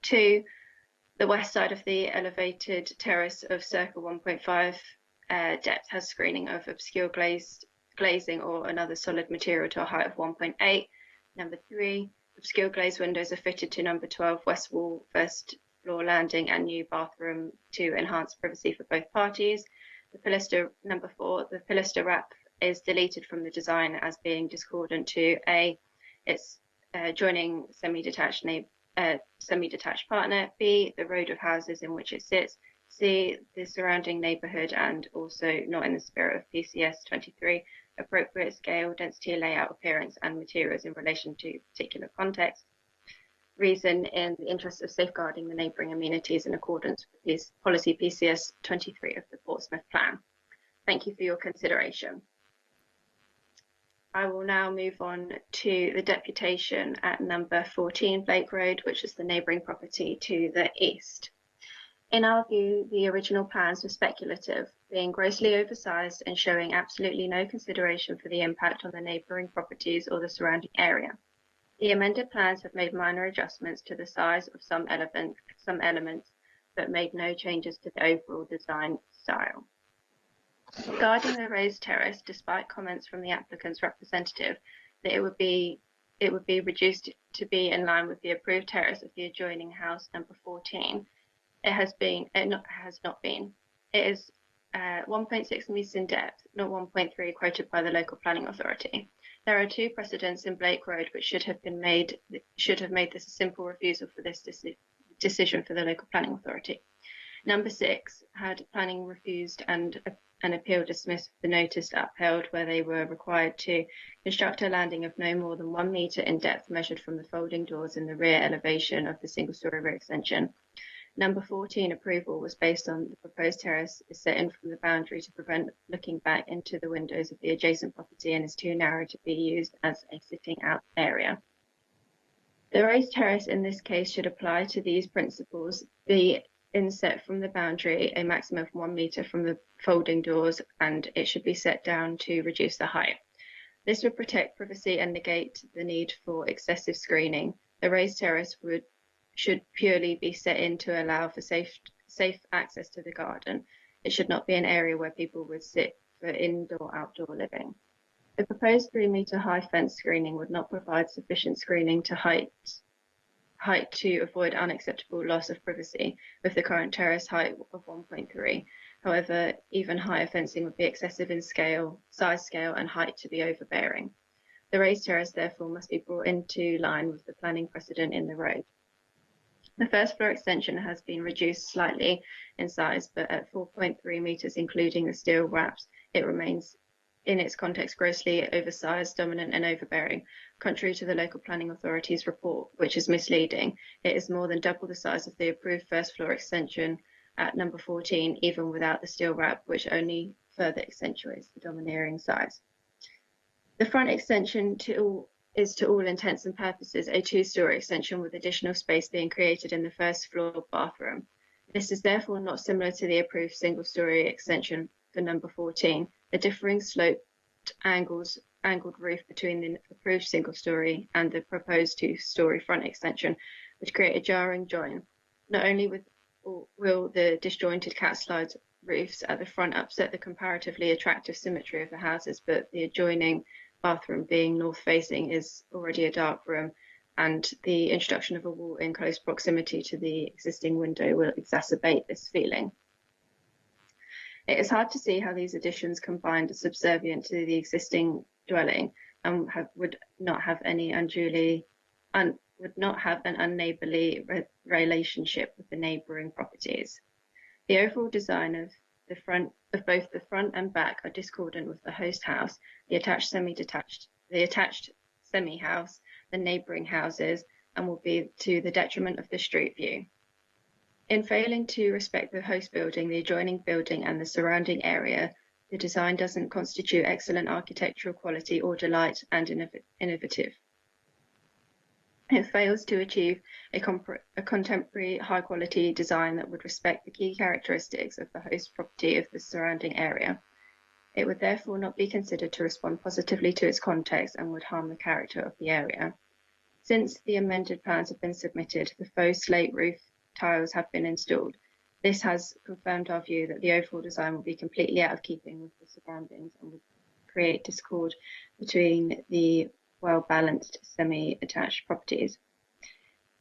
2. The west side of the elevated terrace of circa 1.5 depth has screening of obscure glazing or another solid material to a height of 1.8. Number 3. Obscure glazed windows are fitted to number 12 west wall, first floor landing and new bathroom to enhance privacy for both parties. The pilaster, number 4, the pilaster wrap is deleted from the design as being discordant to A, its joining semi-detached partner, B, the road of houses in which it sits, C, the surrounding neighbourhood and also not in the spirit of PCS 23, appropriate scale, density, layout, appearance and materials in relation to particular context. Reason, in the interest of safeguarding the neighbouring amenities in accordance with policy PCS 23 of the Portsmouth Plan. Thank you for your consideration. I will now move on to the deputation at number 14 Blake Road, which is the neighbouring property to the east. In our view, the original plans were speculative, being grossly oversized and showing absolutely no consideration for the impact on the neighbouring properties or the surrounding area. The amended plans have made minor adjustments to the size of some elements, but made no changes to the overall design style. Regarding the raised terrace, despite comments from the applicant's representative that it would be reduced to be in line with the approved terrace of the adjoining house number 14, it has not been. It is 1.6 metres in depth, not 1.3 quoted by the local planning authority. There are 2 precedents in Blake Road which should have made this a simple refusal for this decision for the local planning authority. Number 6 had planning refused and an appeal dismissed with the notice upheld, where they were required to construct a landing of no more than 1 metre in depth measured from the folding doors in the rear elevation of the single-storey rear extension. Number 14 approval was based on the proposed terrace is set in from the boundary to prevent looking back into the windows of the adjacent property and is too narrow to be used as a sitting out area. The raised terrace in this case should apply to these principles, be inset from the boundary a maximum of 1 metre from the folding doors, and it should be set down to reduce the height. This would protect privacy and negate the need for excessive screening. The raised terrace should purely be set in to allow for safe access to the garden. It should not be an area where people would sit for indoor-outdoor living. The proposed 3 metre high fence screening would not provide sufficient screening to height to avoid unacceptable loss of privacy with the current terrace height of 1.3. However, even higher fencing would be excessive in size scale and height to be overbearing. The raised terrace therefore must be brought into line with the planning precedent in the road. The first floor extension has been reduced slightly in size, but at 4.3 metres including the steel wraps, it remains in its context grossly oversized, dominant and overbearing. Contrary to the local planning authority's report, which is misleading, it is more than double the size of the approved first floor extension at number 14, even without the steel wrap, which only further accentuates the domineering size. The front extension is to all intents and purposes a 2-storey extension with additional space being created in the first floor bathroom. This is therefore not similar to the approved single-storey extension for number 14. The differing sloped angled roof between the approved single-storey and the proposed 2-storey front extension would create a jarring join. Not only will the disjointed cat-slide roofs at the front upset the comparatively attractive symmetry of the houses, but the adjoining bathroom, being north-facing, is already a dark room, and the introduction of a wall in close proximity to the existing window will exacerbate this feeling. It is hard to see how these additions combined are subservient to the existing dwelling and would not have an unneighbourly relationship with the neighbouring properties. The overall design of both the front and back are discordant with the host house, the attached semi-house, the neighbouring houses, and will be to the detriment of the street view. In failing to respect the host building, the adjoining building and the surrounding area, the design doesn't constitute excellent architectural quality or delight and innovative. It fails to achieve a contemporary high-quality design that would respect the key characteristics of the host property of the surrounding area. It would therefore not be considered to respond positively to its context and would harm the character of the area. Since the amended plans have been submitted, the faux slate roof tiles have been installed. This has confirmed our view that the overall design will be completely out of keeping with the surroundings and would create discord between the well-balanced semi-attached properties.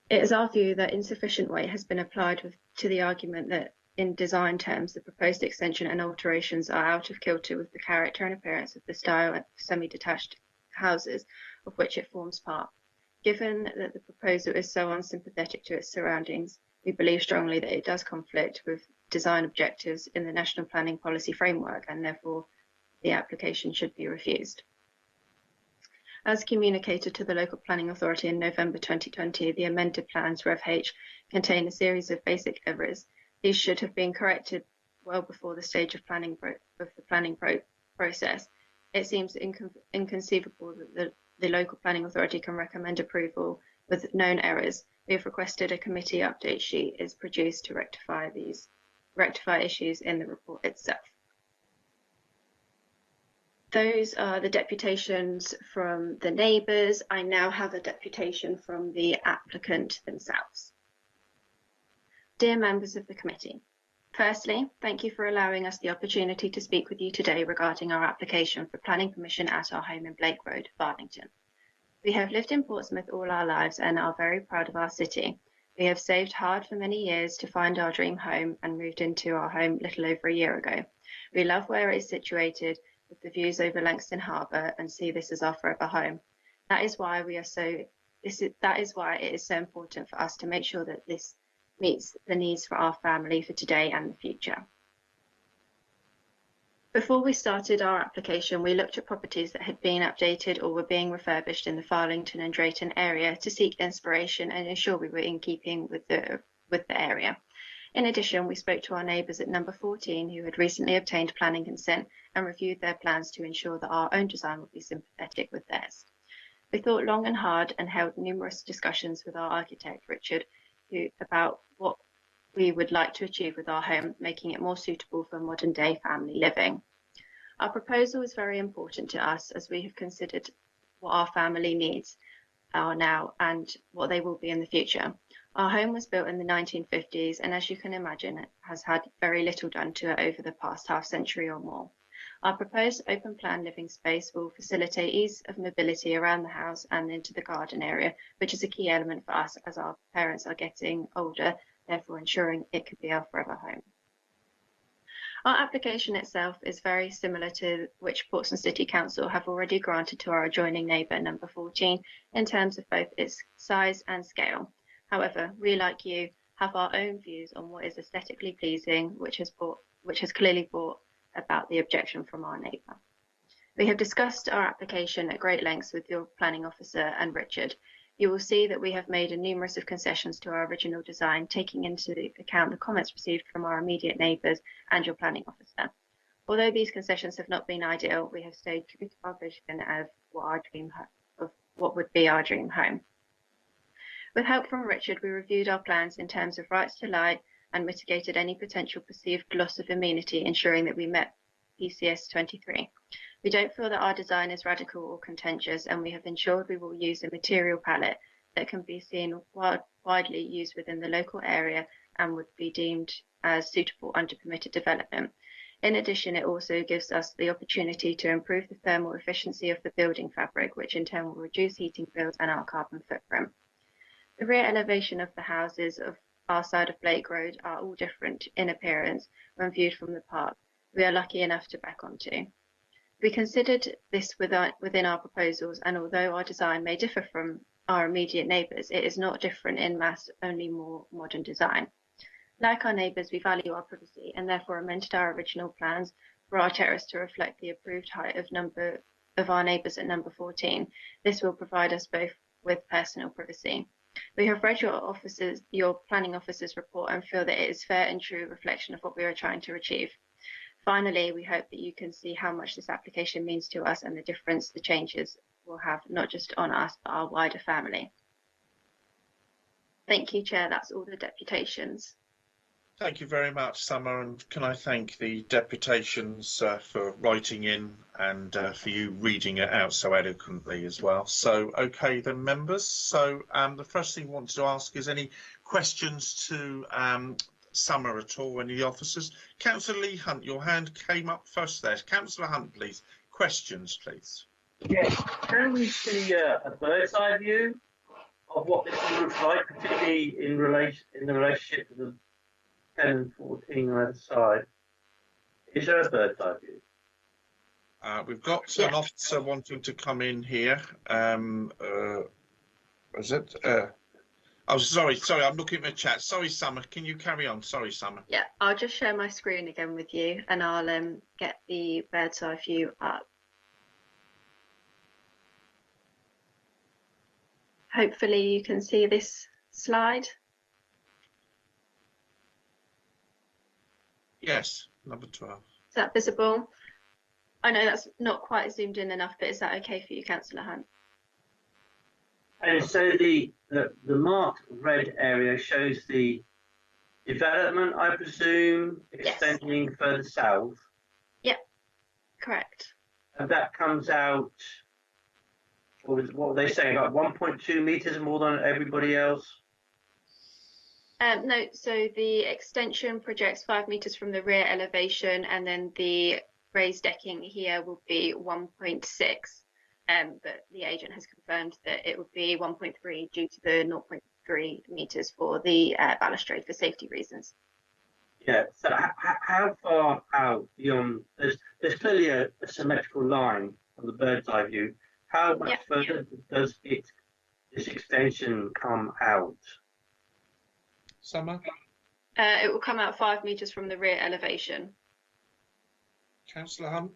It is our view that insufficient weight has been applied to the argument that in design terms the proposed extension and alterations are out of kilter with the character and appearance of the style of semi-detached houses of which it forms part. Given that the proposal is so unsympathetic to its surroundings, we believe strongly that it does conflict with design objectives in the National Planning Policy Framework, and therefore the application should be refused. As communicated to the local planning authority in November 2020, the amended plans Rev H contain a series of basic errors. These should have been corrected well before the stage of the planning process. It seems inconceivable that the local planning authority can recommend approval with known errors. We have requested a committee update sheet is produced to rectify issues in the report itself. Those are the deputations from the neighbours. I now have a deputation from the applicant themselves. Dear members of the committee, firstly, thank you for allowing us the opportunity to speak with you today regarding our application for planning permission at our home in Blake Road, Farthington. We have lived in Portsmouth all our lives and are very proud of our city. We have saved hard for many years to find our dream home and moved into our home little over a year ago. We love where it is situated with the views over Langston Harbour and see this as our forever home. That is why it is so important for us to make sure that this meets the needs for our family for today and the future. Before we started our application, we looked at properties that had been updated or were being refurbished in the Farlington and Drayton area to seek inspiration and ensure we were in keeping with the area. In addition, we spoke to our neighbours at number 14 who had recently obtained planning consent and reviewed their plans to ensure that our own design would be sympathetic with theirs. We thought long and hard and held numerous discussions with our architect, Richard, about what we would like to achieve with our home, making it more suitable for modern day family living. Our proposal is very important to us as we have considered what our family needs are now and what they will be in the future. Our home was built in the 1950s and, as you can imagine, it has had very little done to it over the past half century or more. Our proposed open plan living space will facilitate ease of mobility around the house and into the garden area, which is a key element for us as our parents are getting older, therefore ensuring it could be our forever home. Our application itself is very similar to which Portsmouth City Council have already granted to our adjoining neighbour, number 14, in terms of both its size and scale. However, we, like you, have our own views on what is aesthetically pleasing, which has clearly brought about the objection from our neighbour. We have discussed our application at great lengths with your planning officer and Richard. You will see that we have made a numerous of concessions to our original design, taking into account the comments received from our immediate neighbours and your planning officer. Although these concessions have not been ideal, we have stayed true to our vision of what would be our dream home. With help from Richard, we reviewed our plans in terms of rights to light and mitigated any potential perceived loss of amenity, ensuring that we met PCS 23. We don't feel that our design is radical or contentious, and we have ensured we will use a material palette that can be seen widely used within the local area and would be deemed as suitable under permitted development. In addition, it also gives us the opportunity to improve the thermal efficiency of the building fabric, which in turn will reduce heating bills and our carbon footprint. The rear elevation of the houses of our side of Blake Road are all different in appearance when viewed from the park. We are lucky enough to back onto. We considered this within our proposals, and although our design may differ from our immediate neighbours, it is not different in mass, only more modern design. Like our neighbours, we value our privacy and therefore amended our original plans for our terrace to reflect the approved height of our neighbours at number 14. This will provide us both with personal privacy. We have read your planning officer's report and feel that it is fair and true reflection of what we are trying to achieve. Finally, we hope that you can see how much this application means to us and the difference the changes will have, not just on us, but our wider family. Thank you, Chair. That's all the deputations. Thank you very much, Summer, and can I thank the deputations for writing in and for you reading it out so eloquently as well. So, okay then, members. So the first thing I want to ask is any questions to Summer at all, any of the officers? Councillor Lee Hunt, your hand came up first there. Councillor Hunt, please. Questions, please. Yes. Can we see a bird's eye view of what this looks like, particularly in the relationship to the 10 and 14 on either side? Is there a bird's eye view? We've got an officer wanting to come in here. Is it? Oh, sorry, I'm looking at the chat. Sorry, Summer, can you carry on? Sorry, Summer. Yeah, I'll just share my screen again with you and I'll get the bird's eye view up. Hopefully you can see this slide. Yes, number 12. Is that visible? I know that's not quite zoomed in enough, but is that okay for you, Councillor Hunt? And so the marked red area shows the development, I presume, extending further south. Yep, correct. And that comes out, what were they saying, about 1.2 metres more than everybody else? No, so the extension projects 5 metres from the rear elevation, and then the raised decking here will be 1.6. But the agent has confirmed that it would be 1.3 due to the 0.3 metres for the balustrade for safety reasons. Yeah, so how far out beyond, there's clearly a symmetrical line on the bird's eye view. How much further does this extension come out? Summer? It will come out 5 metres from the rear elevation. Councillor Hunt.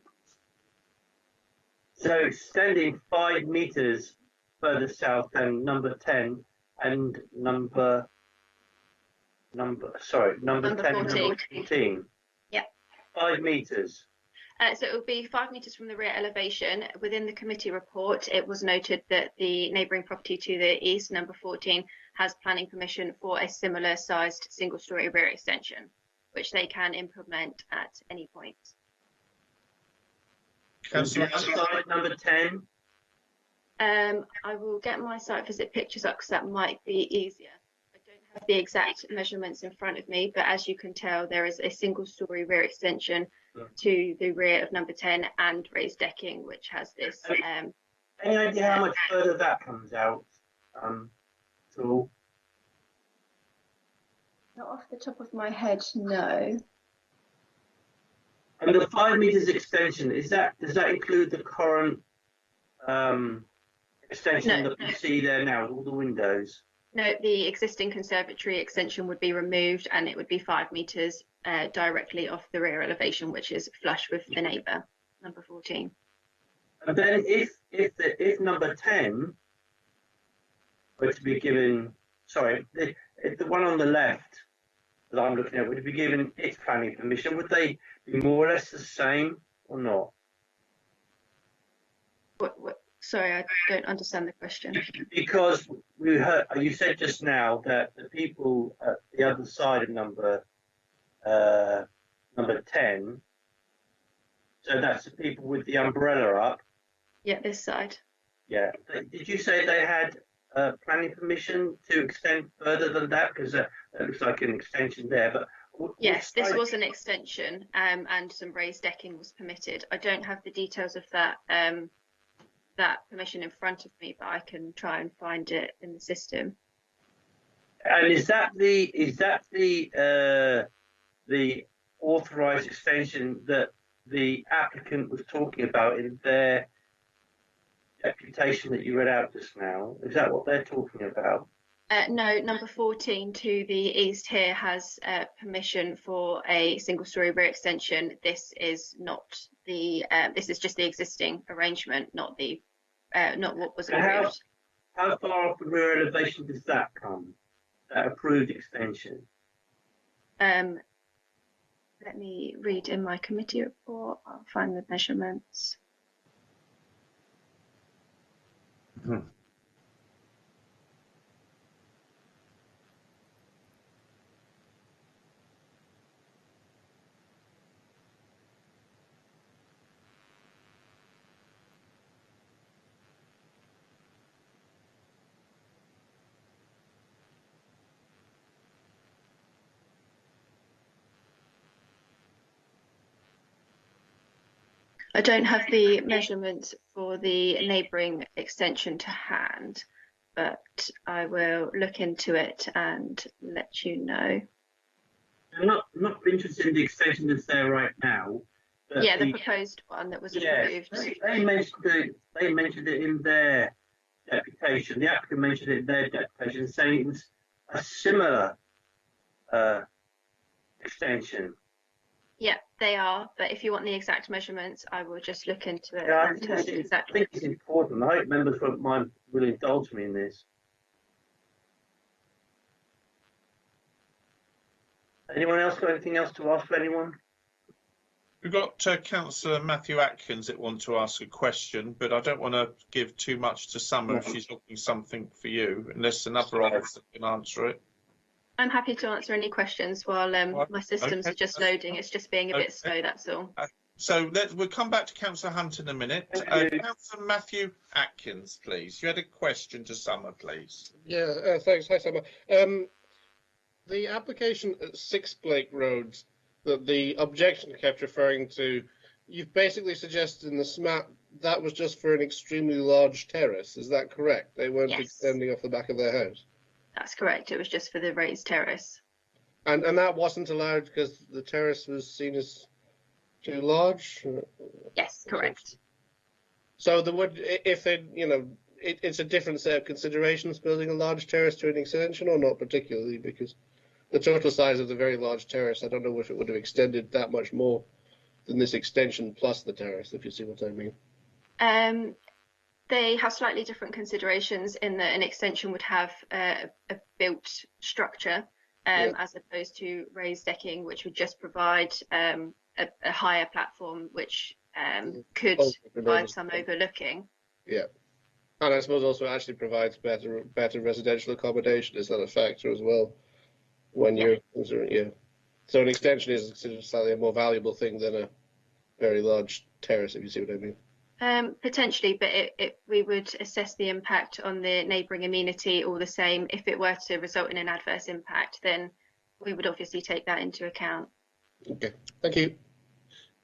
So extending 5 metres further south than number 10 and number 10 and number 14. Yeah. 5 metres. So it will be 5 metres from the rear elevation. Within the committee report, it was noted that the neighbouring property to the east, number 14, has planning permission for a similar sized single-storey rear extension, which they can implement at any point. Councillor number 10. I will get my site visit pictures up because that might be easier. I don't have the exact measurements in front of me, but as you can tell, there is a single-storey rear extension to the rear of number 10 and raised decking, which has this. Any idea how much further that comes out? At all? Not off the top of my head, no. And the 5 metres extension, does that include the current extension that you see there now, all the windows? No, the existing conservatory extension would be removed and it would be 5 metres directly off the rear elevation, which is flush with the neighbour, number 14. And then if number 10 were to be given, if the one on the left that I'm looking at would be given its planning permission, would they be more or less the same or not? Sorry, I don't understand the question. Because we heard you said just now that the people at the other side of number 10, so that's the people with the umbrella up. Yeah, this side. Yeah. Did you say they had planning permission to extend further than that? Because that looks like an extension there. But yes, this was an extension, and some raised decking was permitted. I don't have the details of that that permission in front of me, but I can try and find it in the system. And is that the authorised extension that the applicant was talking about in their deputation that you read out just now? Is that what they're talking about? No, number 14 to the east here has permission for a single-storey rear extension. This is not the. This is just the existing arrangement, not the not what was approved. How far off the rear elevation does that come? That approved extension. Let me read in my committee report. I'll find the measurements. I don't have the measurements for the neighbouring extension to hand, but I will look into it and let you know. I'm not interested in the extension that's there right now. Yeah, the proposed one that was approved. They mentioned it in their deputation. The applicant mentioned it in their deputation, saying it was a similar extension. Yeah, they are. But if you want the exact measurements, I will just look into it. Yeah, I think it's important. I hope members won't mind will indulge me in this. Anyone else got anything else to ask for anyone? We've got Councillor Matthew Atkins that want to ask a question, but I don't want to give too much to Summer if she's looking something for you, unless another officer can answer it. I'm happy to answer any questions while my systems are just loading. It's just being a bit slow, that's all. So we'll come back to Councillor Hunt in a minute. Councillor Matthew Atkins, please. You had a question to Summer, please. Yeah, thanks. Hi, Summer. The application at 6 Blake Road that the objection kept referring to, you've basically suggested in the SMAP that was just for an extremely large terrace. Is that correct? They weren't extending off the back of their house? That's correct. It was just for the raised terrace. And that wasn't allowed because the terrace was seen as too large? Yes, correct. So there would, if they, it's a different set of considerations building a large terrace to an extension, or not particularly, because the total size of the very large terrace, I don't know if it would have extended that much more this extension plus the terrace, if you see what I mean. They have slightly different considerations in that an extension would have a built structure as opposed to raised decking, which would just provide a higher platform, which could provide some overlooking. Yeah, and I suppose also actually provides better residential accommodation. Is that a factor as well? When you're considering, so an extension is considered slightly a more valuable thing than a very large terrace, if you see what I mean. Potentially, but we would assess the impact on the neighbouring amenity all the same. If it were to result in an adverse impact, then we would obviously take that into account. Okay, thank you.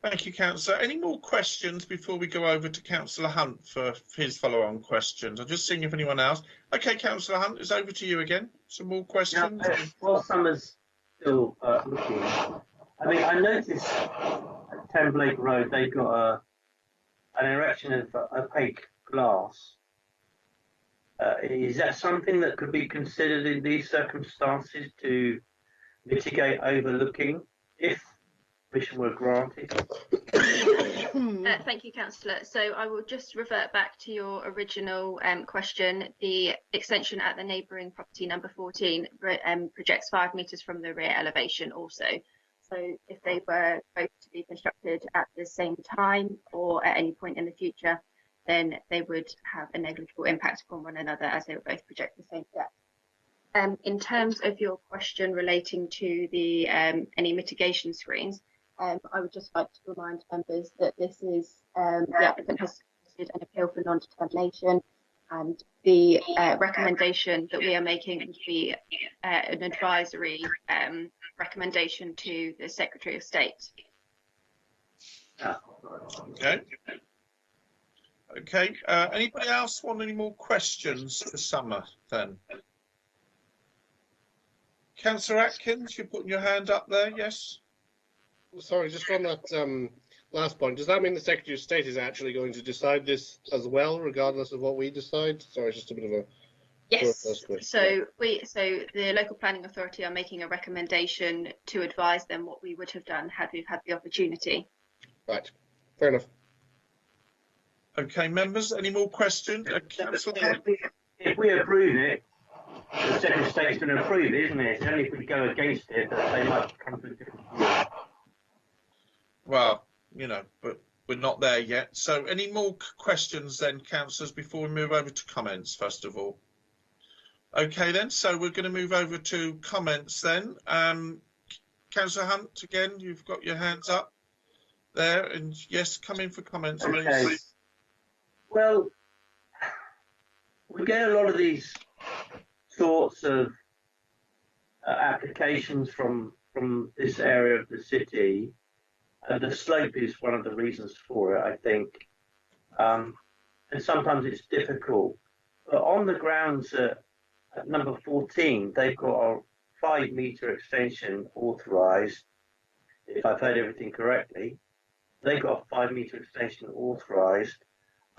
Thank you, Councillor. Any more questions before we go over to Councillor Hunt for his follow-on questions? I'm just seeing if anyone else. Okay, Councillor Hunt, it's over to you again. Some more questions? Yeah, while Summer's still looking, I mean, I noticed at 10 Blake Road they've got an erection of opaque glass. Is that something that could be considered in these circumstances to mitigate overlooking if permission were granted? Thank you, Councillor. So I will just revert back to your original question. The extension at the neighbouring property number 14 projects 5 metres from the rear elevation also. So if they were both to be constructed at the same time or at any point in the future, then they would have a negligible impact upon one another as they would both project the same depth. In terms of your question relating to the any mitigation screens, I would just like to remind members that this is the applicant has submitted an appeal for non-determination, and the recommendation that we are making would be an advisory recommendation to the Secretary of State. Okay. Okay. Anybody else want any more questions for Summer then? Councillor Atkins, you're putting your hand up there, yes? Sorry, just on that last point, does that mean the Secretary of State is actually going to decide this as well, regardless of what we decide? Sorry, it's just a bit of a... Yes, so the local planning authority are making a recommendation to advise them what we would have done had we had the opportunity. Right, fair enough. Okay, members, any more questions? Councillor? If we approve it, the Secretary of State is going to approve it, isn't it? It's only if we go against it that they might come to a different view. Well, you know, but we're not there yet. So any more questions then, councillors, before we move over to comments, first of all? Okay then, so we're going to move over to comments then. Councillor Hunt, again, you've got your hands up there, and yes, come in for comments, please. Okay. Well, we get a lot of these sorts of applications from this area of the city. The slope is one of the reasons for it, I think, and sometimes it's difficult. But on the grounds at number 14, they've got a 5-metre extension authorised. If I've heard everything correctly, they've got a 5-metre extension authorised.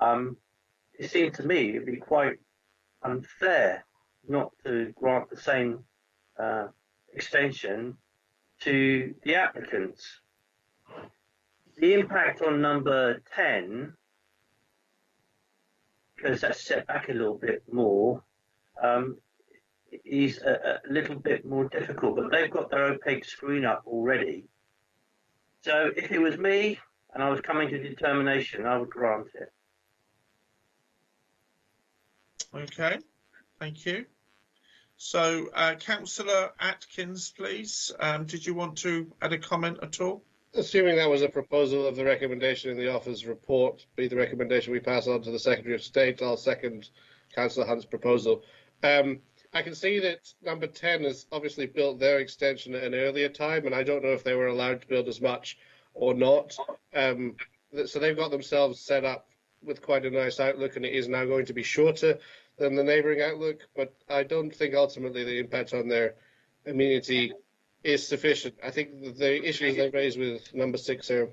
It seemed to me it'd be quite unfair not to grant the same extension to the applicants. The impact on number 10, because that's set back a little bit more, is a little bit more difficult, but they've got their opaque screen up already. So if it was me and I was coming to determination, I would grant it. Okay, thank you. So, Councillor Atkins, please, did you want to add a comment at all? Assuming that was a proposal of the recommendation in the officer's report, be the recommendation we pass on to the Secretary of State, I'll second Councillor Hunt's proposal. I can see that number 10 has obviously built their extension at an earlier time, and I don't know if they were allowed to build as much or not. So they've got themselves set up with quite a nice outlook, and it is now going to be shorter than the neighbouring outlook, but I don't think ultimately the impact on their amenity is sufficient. I think the issues they raise with number 6 are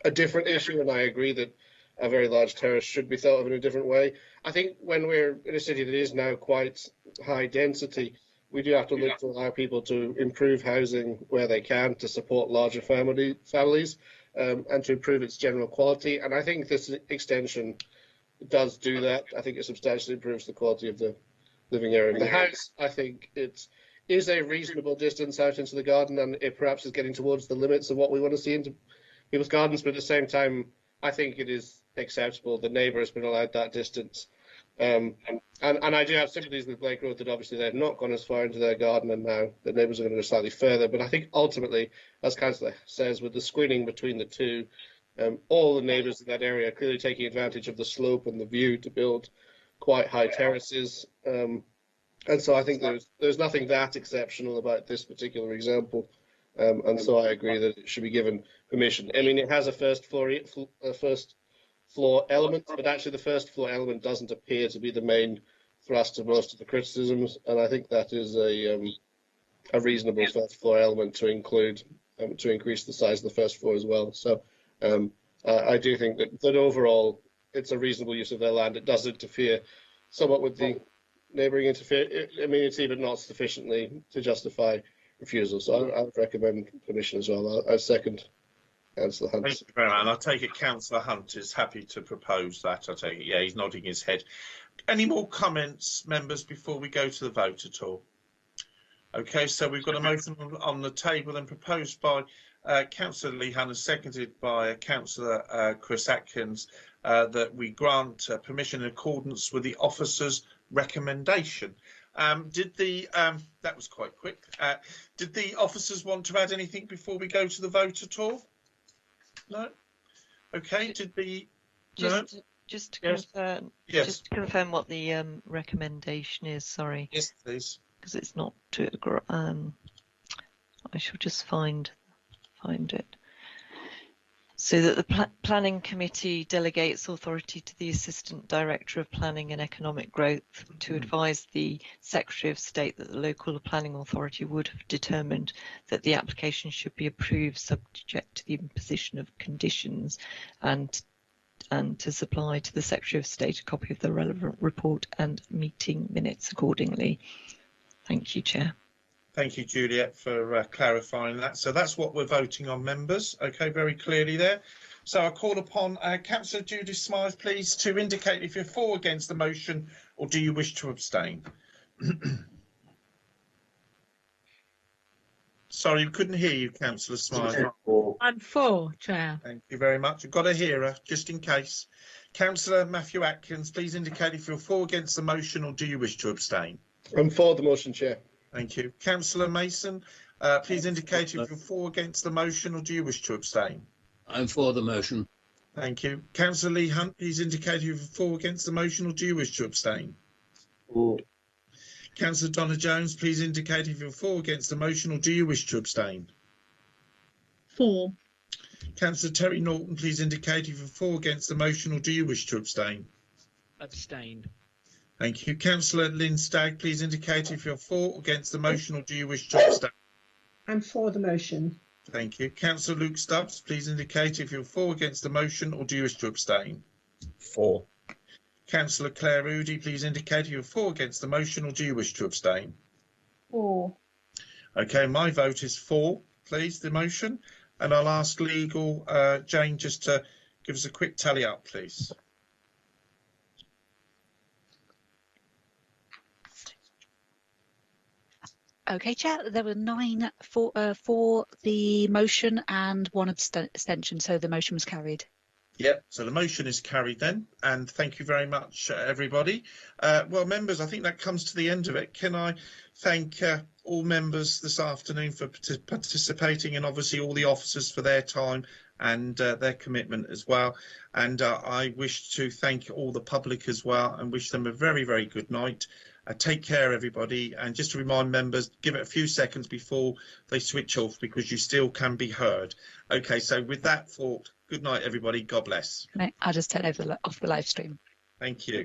a different issue, and I agree that a very large terrace should be thought of in a different way. I think when we're in a city that is now quite high density, we do have to look to allow people to improve housing where they can to support larger families. and to improve its general quality. And I think this extension does do that. I think it substantially improves the quality of the living area of the house. I think it is a reasonable distance out into the garden, and it perhaps is getting towards the limits of what we want to see into people's gardens, but at the same time, I think it is acceptable. The neighbour has been allowed that distance. And I do have sympathies with Blake Road that obviously they've not gone as far into their garden, and now the neighbours are going to go slightly further. But I think ultimately, as Councillor says, with the screening between the two, all the neighbours in that area are clearly taking advantage of the slope and the view to build quite high terraces. And so I think there's nothing that exceptional about this particular example. And so I agree that it should be given permission. I mean, it has a first floor element, but actually the first floor element doesn't appear to be the main thrust of most of the criticisms, and I think that is a reasonable first floor element to include to increase the size of the first floor as well. So I do think that overall it's a reasonable use of their land. It does interfere somewhat with the neighbouring I mean, it's even not sufficiently to justify refusal. So I would recommend permission as well. I second Councillor Hunt. Thank you very much. And I take it Councillor Hunt is happy to propose that. I take it, yeah, he's nodding his head. Any more comments, members, before we go to the vote at all? Okay, so we've got a motion on the table and proposed by Councillor Lee Hunt and seconded by Councillor Chris Atkins that we grant permission in accordance with the officer's recommendation. That was quite quick. Did the officers want to add anything before we go to the vote at all? No. Okay. Just to confirm. Yes. Just to confirm what the recommendation is. Sorry. Yes, please. Because it's not to. I shall just find it. So that the Planning Committee delegates authority to the Assistant Director of Planning and Economic Growth to advise the Secretary of State that the local planning authority would have determined that the application should be approved subject to the imposition of conditions, and to supply to the Secretary of State a copy of the relevant report and meeting minutes accordingly. Thank you, Chair. Thank you, Juliet, for clarifying that. So that's what we're voting on, members. Okay, very clearly there. So I call upon Councillor Judith Smythe, please, to indicate if you're for or against the motion, or do you wish to abstain? Sorry, we couldn't hear you, Councillor Smythe. I'm for, Chair. Thank you very much. I've got a hearer, just in case. Councillor Matthew Atkins, please indicate if you're for or against the motion, or do you wish to abstain? I'm for the motion, Chair. Thank you. Councillor Mason, please indicate if you're for or against the motion, or do you wish to abstain? I'm for the motion. Thank you. Councillor Lee Hunt, please indicate if you're for or against the motion, or do you wish to abstain? For. Councillor Donna Jones, please indicate if you're for or against the motion, or do you wish to abstain? For. Councillor Terry Norton, please indicate if you're for or against the motion, or do you wish to abstain? Abstain. Thank you. Councillor Lynn Stagg, please indicate if you're for or against the motion, or do you wish to abstain? I'm for the motion. Thank you. Councillor Luke Stubbs, please indicate if you're for or against the motion, or do you wish to abstain? For. Councillor Claire Rudy, please indicate if you're for or against the motion, or do you wish to abstain? For. Okay, my vote is for, please, the motion. And I'll ask legal, Jane, just to give us a quick tally up, please. Okay, Chair, there were 9 for the motion and 1 abstention, so the motion was carried. Yep, so the motion is carried then, and thank you very much, everybody. Well, members, I think that comes to the end of it. Can I thank all members this afternoon for participating, and obviously all the officers for their time and their commitment as well. And I wish to thank all the public as well, and wish them a very, very good night. Take care, everybody, and just to remind members, give it a few seconds before they switch off, because you still can be heard. Okay, so with that thought, good night, everybody. God bless. I'll just turn off the live stream. Thank you.